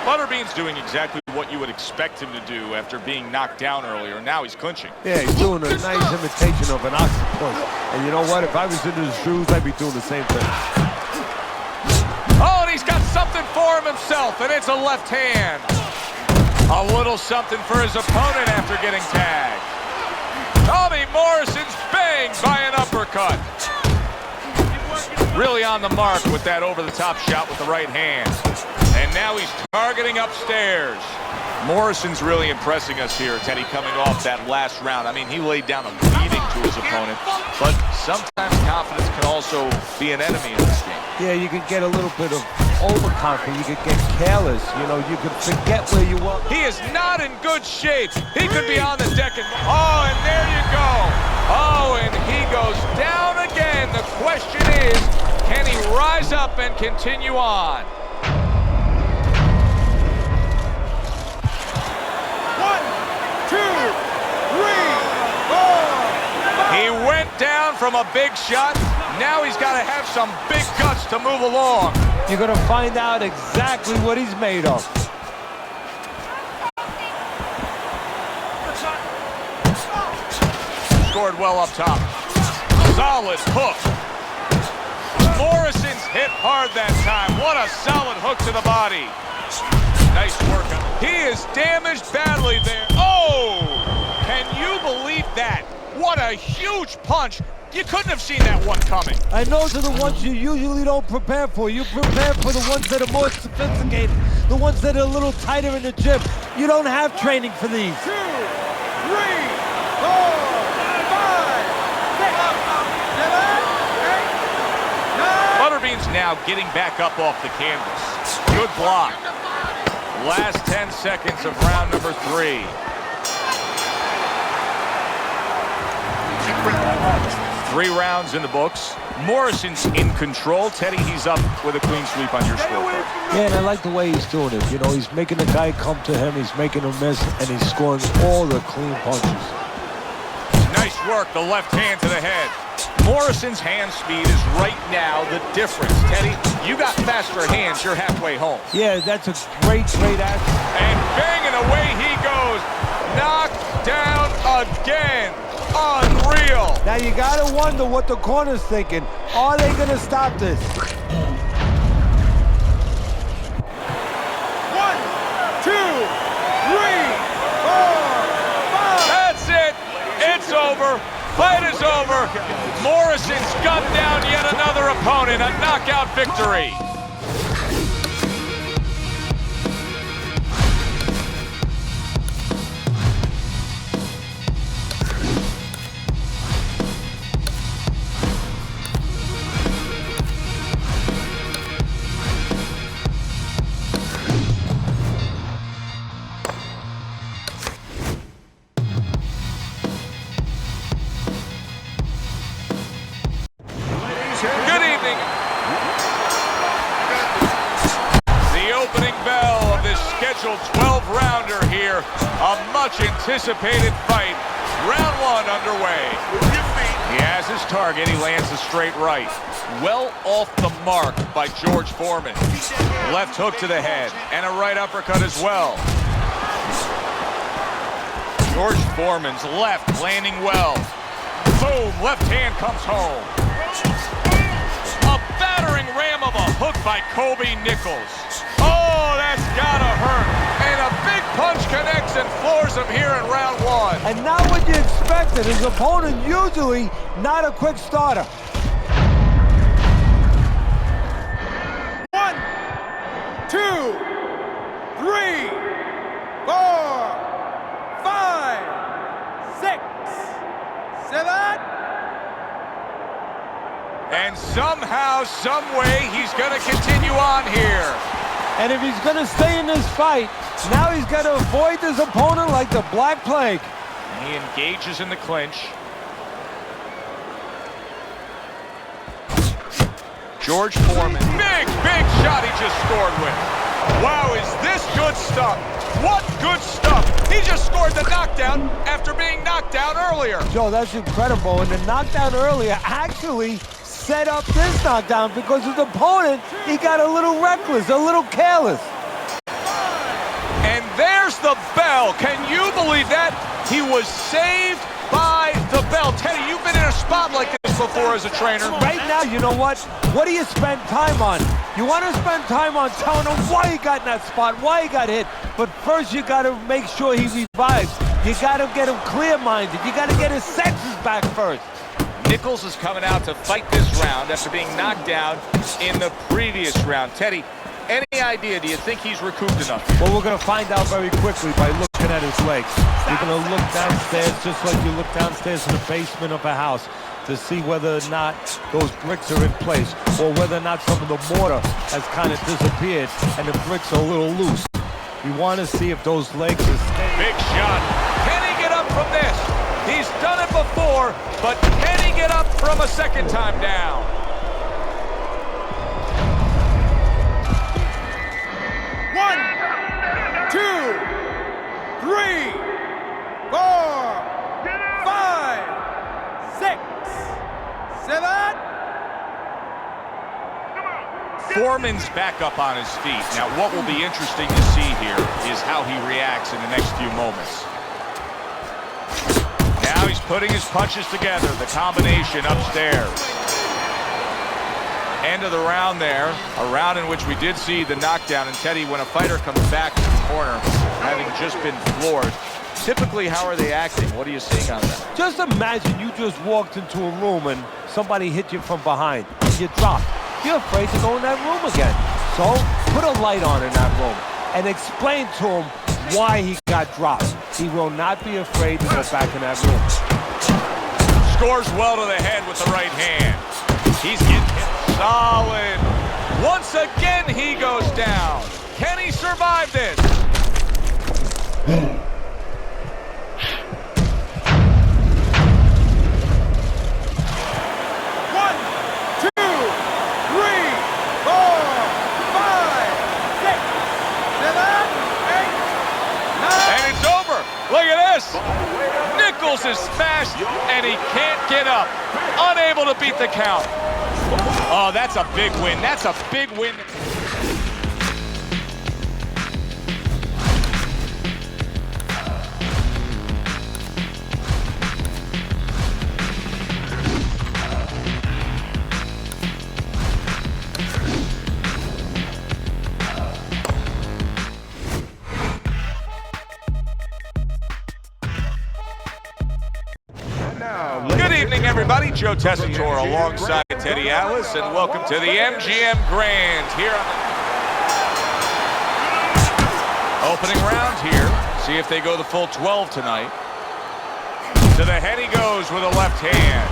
Butterbean's doing exactly what you would expect him to do after being knocked down earlier. Now he's clinching. Yeah, he's doing a nice imitation of an octopus. And you know what? If I was in his shoes, I'd be doing the same thing. Oh, and he's got something for him himself, and it's a left hand. A little something for his opponent after getting tagged. Tommy Morrison's banged by an uppercut. Really on the mark with that over-the-top shot with the right hand. And now he's targeting upstairs. Morrison's really impressing us here, Teddy, coming off that last round. I mean, he laid down a beating to his opponent, but sometimes confidence can also be an enemy in this game. Yeah, you can get a little bit of overconfidence. You can get careless. You know, you can forget where you were. He is not in good shape. He could be on the deck. Oh, and there you go. Oh, and he goes down again. The question is, can he rise up and continue on? 1, 2, 3, 4. He went down from a big shot. Now he's got to have some big guts to move along. You're going to find out exactly what he's made of. Scored well up top. Solid hook. Morrison's hit hard that time. What a solid hook to the body. Nice work. He is damaged badly there. Oh! Can you believe that? What a huge punch. You couldn't have seen that one coming. And those are the ones you usually don't prepare for. You prepare for the ones that are more sophisticated, the ones that are a little tighter in the gym. You don't have training for these. 2, 3, 4, 5, 6, 7, 8, 9. Butterbean's now getting back up off the canvas. Good block. Last 10 seconds of round number 3. Three rounds in the books. Morrison's in control. Teddy, he's up with a clean sweep on your scorecard. Yeah, and I like the way he's doing it. You know, he's making the guy come to him, he's making him miss, and he's scoring all the clean punches. Nice work, the left hand to the head. Morrison's hand speed is right now the difference. Teddy, you got faster hands, you're halfway home. Yeah, that's a great action. And banging away he goes. Knocked down again. Unreal. Now you gotta wonder what the corner's thinking. Are they gonna stop this? 1, 2, 3, 4, 5. That's it. It's over. Fight is over. Morrison's gunned down yet another opponent. A knockout victory. this scheduled 12-rounder here. A much-anticipated fight. Round one underway. He has his target. He lands a straight right. Well off the mark by George Foreman. Left hook to the head and a right uppercut as well. George Foreman's left landing well. Boom, left hand comes home. A battering ram of a hook by Kobe Nichols. Oh, that's gotta hurt. And a big punch connects and floors him here in round one. And not what you expected. His opponent usually not a quick starter. 1, 2, 3, 4, 5, 6, 7. And somehow, some way, he's gonna continue on here. And if he's going to stay in this fight, now he's got to avoid his opponent like the Black Plague. And he engages in the clinch. George Foreman. Big shot he just scored with. Wow, is this good stuff? What good stuff? He just scored the knockdown after being knocked down earlier. Joe, that's incredible. And the knockdown earlier actually set up this knockdown because his opponent, he got a little reckless, a little careless. And there's the bell. Can you believe that? He was saved by the bell. Teddy, you've been in a spot like this before as a trainer. Right now, you know what? What do you spend time on? You want to spend time on telling him why he got in that spot, why he got hit. But first, you got to make sure he revives. You got to get him clear-minded. You got to get his senses back first. Nichols is coming out to fight this round after being knocked down in the previous round. Teddy, any idea? Do you think he's recouped enough? Well, we're going to find out very quickly by looking at his legs. You're going to look downstairs just like you look downstairs in the basement of a house to see whether or not those bricks are in place or whether or not some of the mortar has kind of disappeared and the bricks are a little loose. We want to see if those legs are staying. Big shot. Can he get up from this? He's done it before, but can he get up from a second time down? One, 2, 3, 4, 5, 6, 7. Foreman's back up on his feet. Now, what will be interesting to see here is how he reacts in the next few moments. Now he's putting his punches together, the combination upstairs. End of the round there, a round in which we did see the knockdown. And Teddy, when a fighter comes back to the corner, having just been floored, typically how are they acting? What are you seeing on that? Just imagine you just walked into a room and somebody hit you from behind. You dropped. You're afraid to go in that room again. So put a light on in that room and explain to him why he got dropped. He will not be afraid to go back in that room. Scores well to the head with the right hand. He's getting hit solid. Once again, he goes down. Can he survive this? Look at this. Nichols is smashed, and he can't get up. Unable to beat the count. Oh, that's a big win. That's a big win. Good evening, everybody. Joe Tessitore alongside Teddy Atlas, and welcome to the MGM Grand here on the opening round here. See if they go the full 12 tonight. To the head he goes with a left hand.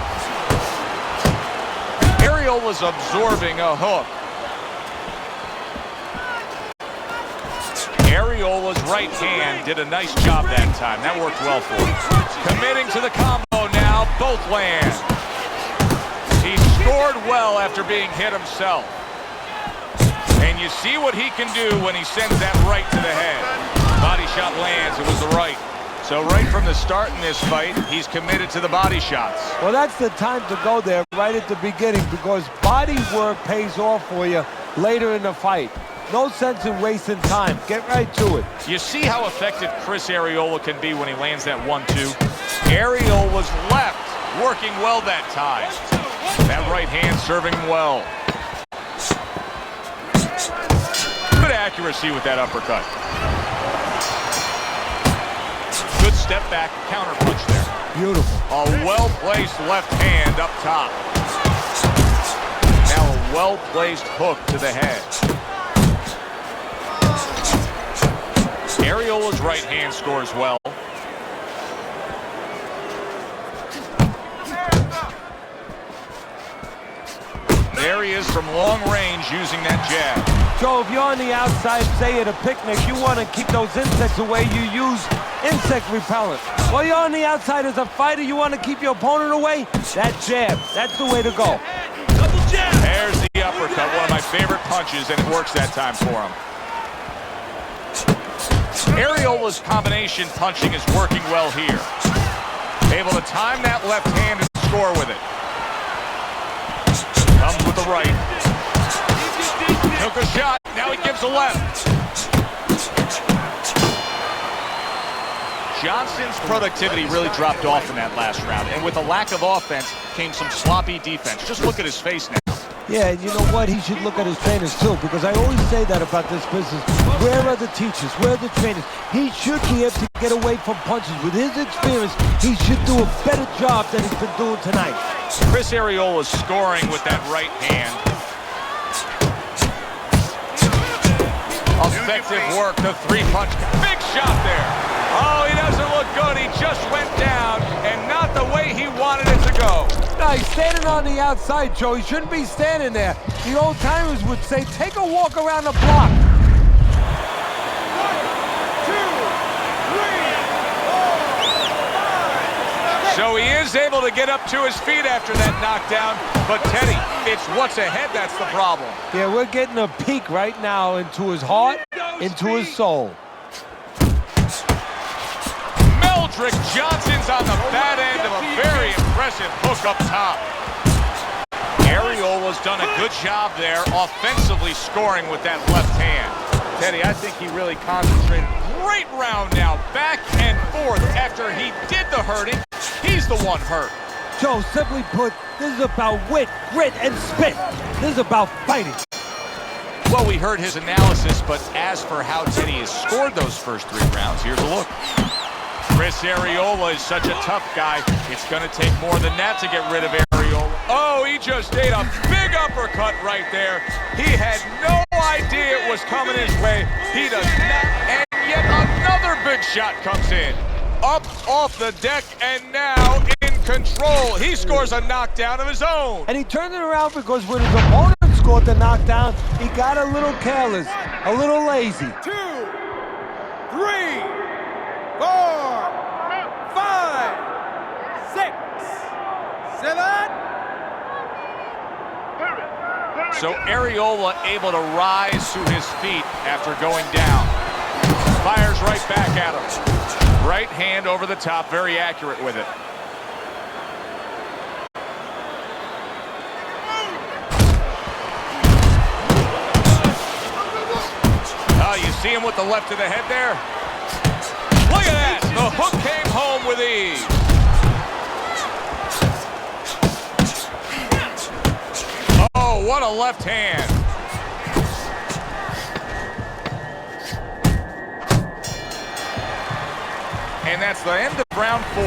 Ariel was absorbing a hook. Ariola's right hand did a nice job that time. That worked well for him. Committing to the combo now, both land. He scored well after being hit himself. And you see what he can do when he sends that right to the head. So right from the start in this fight, he's committed to the body shots. Well, that's the time to go there right at the beginning because body work pays off for you later in the fight. No sense in wasting time. Get right to it. You see how effective Chris Arreola can be when he lands that 1-2? Arreola's left, working well that time. That right hand serving well. Good accuracy with that uppercut. Good step back, counter punch there. Beautiful. A well-placed left hand up top. Now a well-placed hook to the head. Arreola's right hand scores well. There he is from long range using that jab. Joe, if you're on the outside, say at a picnic, you want to keep those insects away, you use insect repellent. While you're on the outside as a fighter, you want to keep your opponent away, that jab, that's the way to go. Double jab. There's the uppercut, one of my favorite punches, and it works that time for him. Arreola's combination punching is working well here. Able to time that left hand and score with it. Comes with the right. Took a shot, now he gives a left. Johnson's productivity really dropped off in that last round, and with a lack of offense came some sloppy defense. Just look at his face now. Yeah, and you know what? He should look at his trainers too, because I always say that about this business. Where are the teachers? Where are the trainers? He should be able to get away from punches. With his experience, he should do a better job than he's been doing tonight. Chris Arreola is scoring with that right hand. Effective work, the three-punch. Big shot there. Oh, he doesn't look good. He just went down, and not the way he wanted it to go. No, he's standing on the outside, Joe. He shouldn't be standing there. The old-timers would say, take a walk around the block. 1, 2, 3, 4, 5. So he is able to get up to his feet after that knockdown, but Teddy, it's what's ahead that's the problem. Yeah, we're getting a peek right now into his heart, into his soul. Meldrick Johnson's on the bad end of a very impressive hook up top. Arreola's done a good job there, offensively scoring with that left hand. Teddy, I think he really concentrated. Great round now, back and forth. After he did the hurting, he's the one hurt. Joe, simply put, this is about wit, grit, and spit. This is about fighting. Well, we heard his analysis, but as for how Teddy has scored those first 3 rounds, here's a look. Chris Arreola is such a tough guy. It's going to take more than that to get rid of Arreola. Oh, he just ate a big uppercut right there. He had no idea it was coming his way. He does not. And yet another big shot comes in. Up off the deck and now in control. He scores a knockdown of his own. And he turned it around because when his opponent scored the knockdown, he got a little careless, a little lazy. 2, 3, 4, 5, 6, 7. So Arreola able to rise to his feet after going down. Fires right back at him. Right hand over the top, very accurate with it. Oh, you see him with the left to the head there? Look at that! The hook came home with ease. Oh, what a left hand. And that's the end of round 4.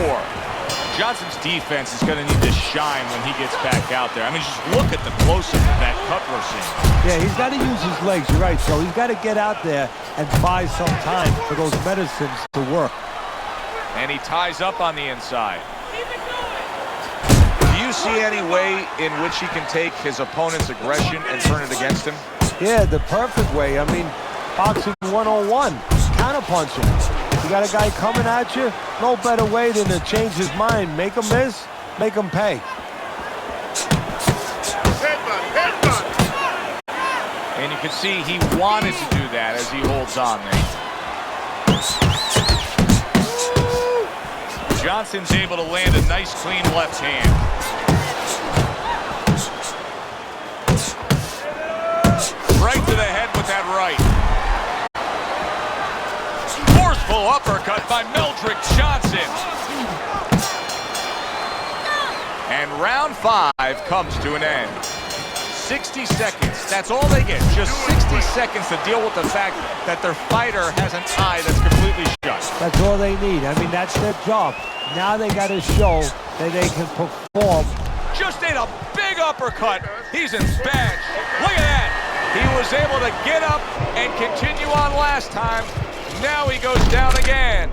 Johnson's defense is going to need to shine when he gets back out there. I mean, just look at the close-up of that cut we're seeing. Yeah, he's got to use his legs. You're right, Joe. He's got to get out there and buy some time for those medicines to work. And he ties up on the inside. Do you see any way in which he can take his opponent's aggression and turn it against him? Yeah, the perfect way. I mean, boxing 101, counterpunching. You got a guy coming at you, no better way than to change his mind. Make him miss, make him pay. And you can see he wanted to do that as he holds on there. Johnson's able to land a nice, clean left hand. Right to the head with that right. Forceful uppercut by Meldrick Johnson. And round 5 comes to an end. 60 seconds, that's all they get. Just 60 seconds to deal with the fact that their fighter has an eye that's completely shut. That's all they need. I mean, that's their job. Now they got to show that they can perform. Just ate a big uppercut. He's in bad. Look at that. He was able to get up and continue on last time. Now he goes down again.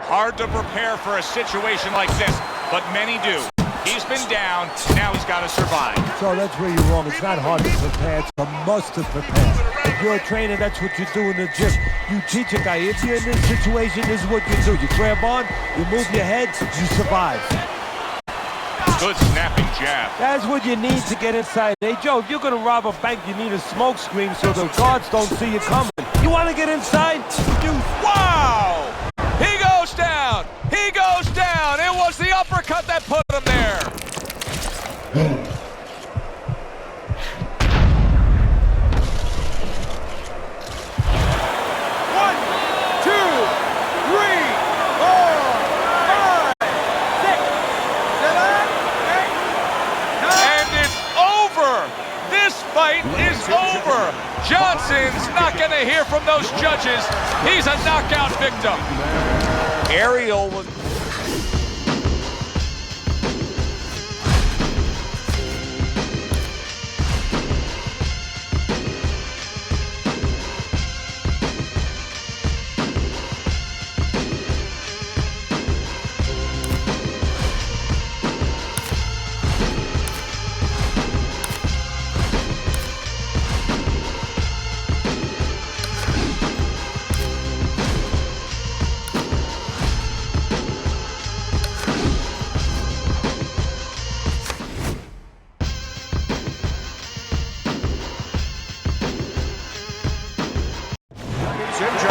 Hard to prepare for a situation like this, but many do. He's been down, now he's got to survive. So that's where you're wrong. It's not hard to prepare, it's a must to prepare. If you're a trainer, that's what you do in the gym. You teach a guy, if you're in this situation, this is what you do. You grab on, you move your head, you survive. Good snapping jab. That's what you need to get inside. Hey, Joe, if you're going to rob a bank, you need a smoke screen so the guards don't see you coming. You want to get inside? Wow! He goes down! He goes down! It was the uppercut that put him there! Is over. Johnson's not going to hear from those judges. He's a knockout victim. Ariel was...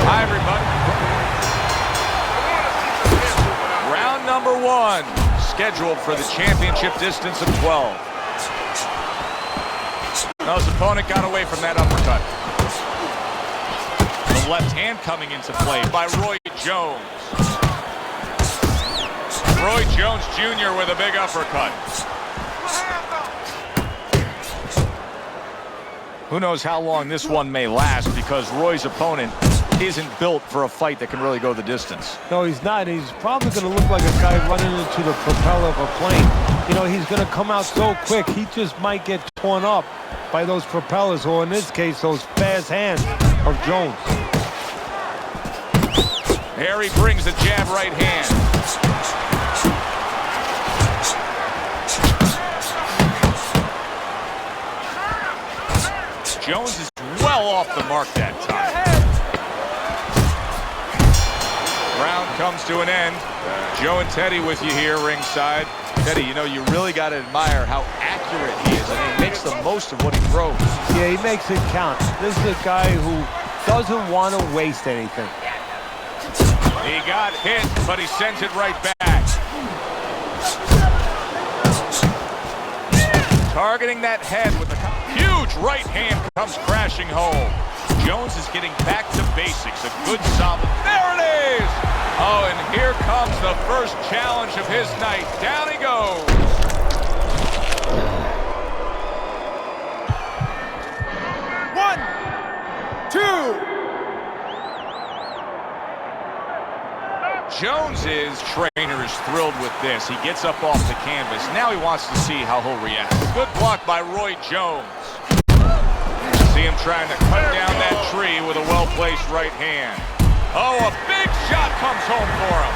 Hi, everybody. Round number 1, scheduled for the championship distance of 12. Now his opponent got away from that uppercut. The left hand coming into play by Roy Jones. Roy Jones Jr. with a big uppercut. Who knows how long this one may last, because Roy's opponent isn't built for a fight that can really go the distance. No, he's not. He's probably going to look like a guy running into the propeller of a plane. You know, he's going to come out so quick, he just might get torn up by those propellers, or in this case, those fast hands of Jones. There he brings the jab right hand. Jones is well off the mark that time. Round comes to an end. Joe and Teddy with you here ringside. Teddy, you know, you really got to admire how accurate he is. I mean, he makes the most of what he throws. Yeah, he makes it count. This is a guy who doesn't want to waste anything. He got hit, but he sends it right back. Targeting that head with a huge right hand comes crashing home. Jones is getting back to basics. A good solid. There it is! Oh, and here comes the first challenge of his night. Down he goes. One, two. Jones's trainer is thrilled with this. He gets up off the canvas. Now he wants to see how he'll react. Good block by Roy Jones. See him trying to cut down that tree with a well-placed right hand. Oh, a big shot comes home for him.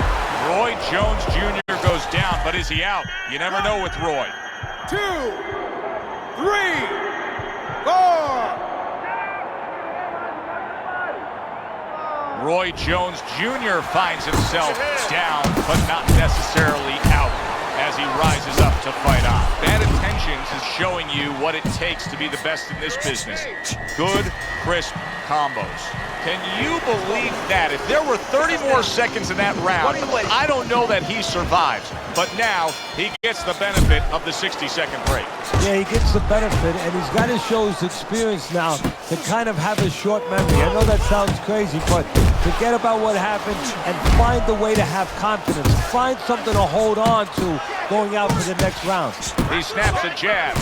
Roy Jones Jr. goes down, but is he out? You never know with Roy. 2, 3, 4. Roy Jones Jr. finds himself down, but not necessarily out as he rises up to fight on. Bad Intentions is showing you what it takes to be the best in this business. Good, crisp combos. Can you believe that? If there were 30 more seconds in that round, I don't know that he survives. But now he gets the benefit of the 60-second break. Yeah, he gets the benefit, and he's got to show his experience now to kind of have a short memory. I know that sounds crazy, but forget about what happened and find the way to have confidence. Find something to hold on to going out for the next round. He snaps a jab.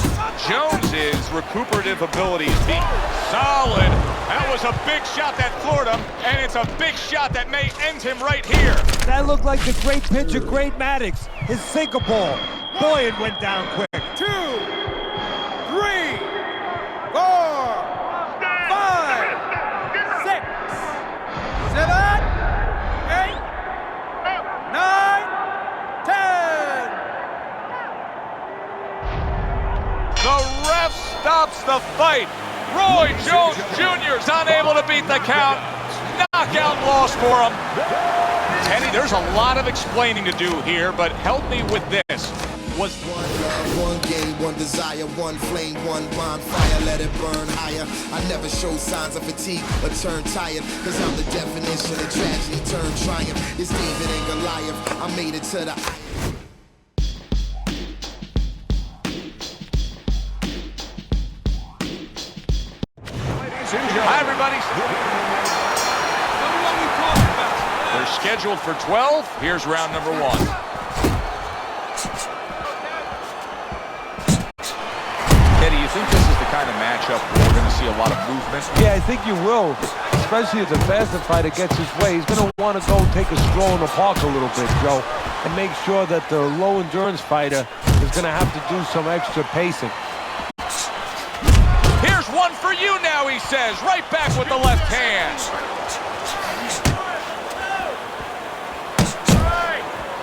Jones's recuperative abilities being solid. That was a big shot that floored him, and it's a big shot that may end him right here. That looked like the great pitcher, Great Maddox, his sinker ball. Boy, it went down quick. 2, 3, 4, 5, 6, 7, 8, 9, 10. The ref stops the fight. Roy Jones Jr. is unable to beat the count. Knockout loss for him. Teddy, there's a lot of explaining to do here, but help me with this. Was one love, one game, one desire, one flame, one bonfire, let it burn higher. I never show signs of fatigue or turn tired, cause I'm the definition of tragedy turned triumph. It's David and Goliath, I made it to the... Hi, everybody. They're scheduled for 12. Here's round number 1. Eddie, you think this is the kind of matchup where we're going to see a lot of movement? Yeah, I think you will, especially if the faster fighter gets his way. He's going to want to go take a stroll in the park a little bit, Joe, and make sure that the low-endurance fighter is going to have to do some extra pacing. Here's one for you now, he says, right back with the left hand.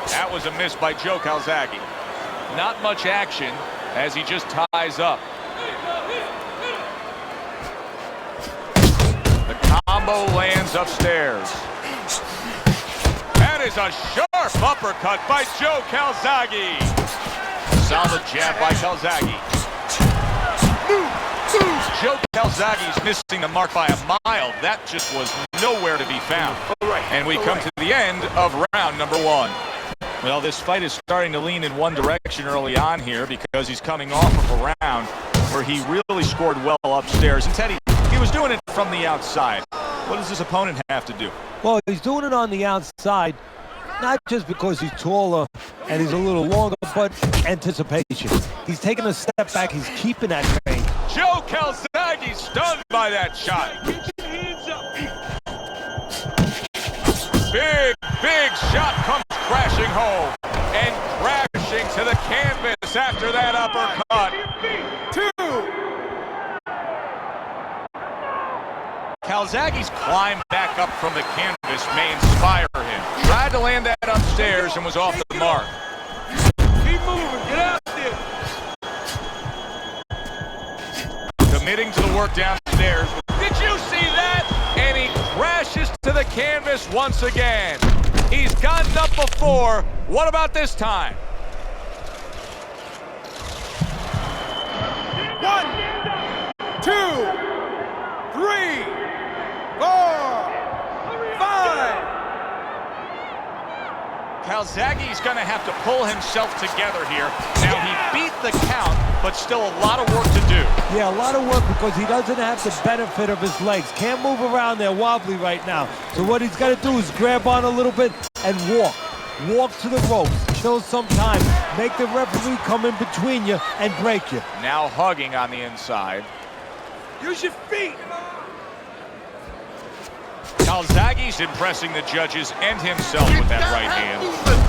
That was a miss by Joe Calzaghe. Not much action as he just ties up. The combo lands upstairs. That is a sharp uppercut by Joe Calzaghe. Solid jab by Calzaghe. Joe Calzaghe's missing the mark by a mile. That just was nowhere to be found. And we come to the end of round number 1. Well, this fight is starting to lean in one direction early on here because he's coming off of a round where he really scored well upstairs. And Teddy, he was doing it from the outside. What does his opponent have to do? Well, he's doing it on the outside, not just because he's taller and he's a little longer, but anticipation. He's taking a step back. He's keeping that range. Joe Calzaghe stunned by that shot. Big shot comes crashing home and crashing to the canvas after that uppercut. 2. Calzaghe's climb back up from the canvas may inspire him. Tried to land that upstairs and was off the mark. Keep moving, get out there. Committing to the work downstairs. Did you see that? And he crashes to the canvas once again. He's gotten up before. What about this time? 1, 2, 3, 4, 5. Calzaghe's going to have to pull himself together here. Now, he beat the count, but still a lot of work to do. Yeah, a lot of work because he doesn't have the benefit of his legs. Can't move around there wobbly right now. So what he's got to do is grab on a little bit and walk. Walk to the ropes, kill some time, make the referee come in between you and break you. Now hugging on the inside. Use your feet. Calzaghe's impressing the judges and himself with that right hand.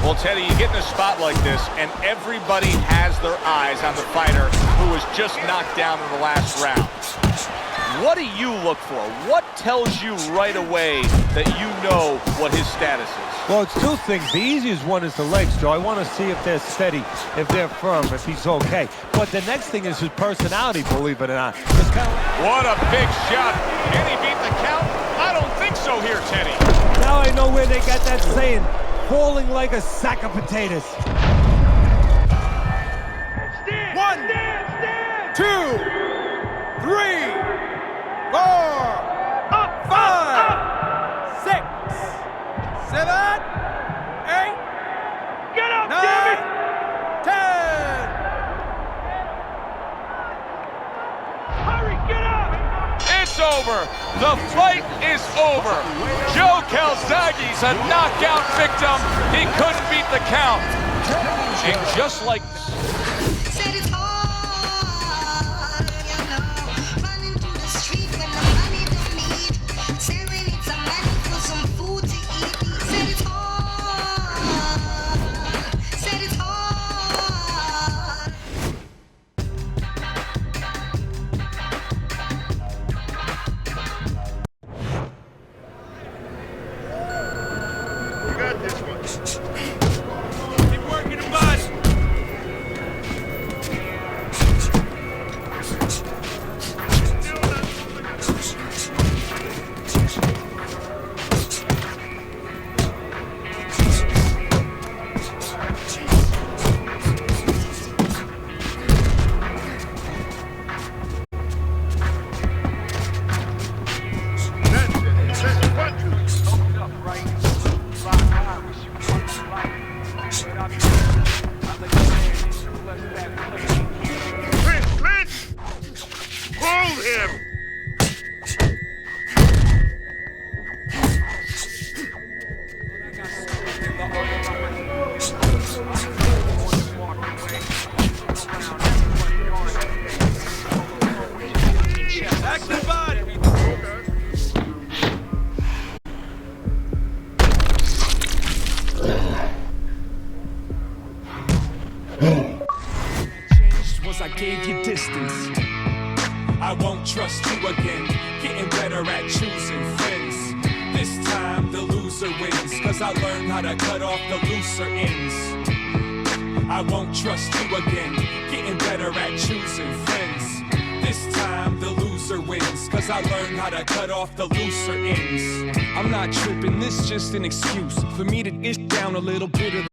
Well, Teddy, you get in a spot like this, and everybody has their eyes on the fighter who was just knocked down in the last round. What do you look for? What tells you right away that you know what his status is? Well, it's two things. The easiest one is the legs, Joe. I want to see if they're steady, if they're firm, if he's okay. But the next thing is his personality, believe it or not. It's kind of... What a big shot. Can he beat the count? I don't think so here, Teddy. they got that saying, falling like a sack of potatoes. Stand! 1, Stand! 2, 3, 4, 5, 6, 7, 8, Get up, 9, damn it! 10. Hurry, get up! It's over. The fight is over. Joe Calzaghe's a knockout victim. He couldn't beat the count. And just like Said it's hard, you know, running through the street when the money don't meet. Say we need some money for some food to eat. Said it's hard, said it's hard. You got this one. Keep working the bus. Prince! Hold him! Back to the body! Was I gave you distance. I won't trust you again. Getting better at choosing friends. This time the loser wins, cause I learned how to cut off the looser ends. I won't trust you again. Getting better at choosing friends. This time the loser wins, cause I learned how to cut off the looser ends. I'm not tripping, this just an excuse for me to ish down a little bit of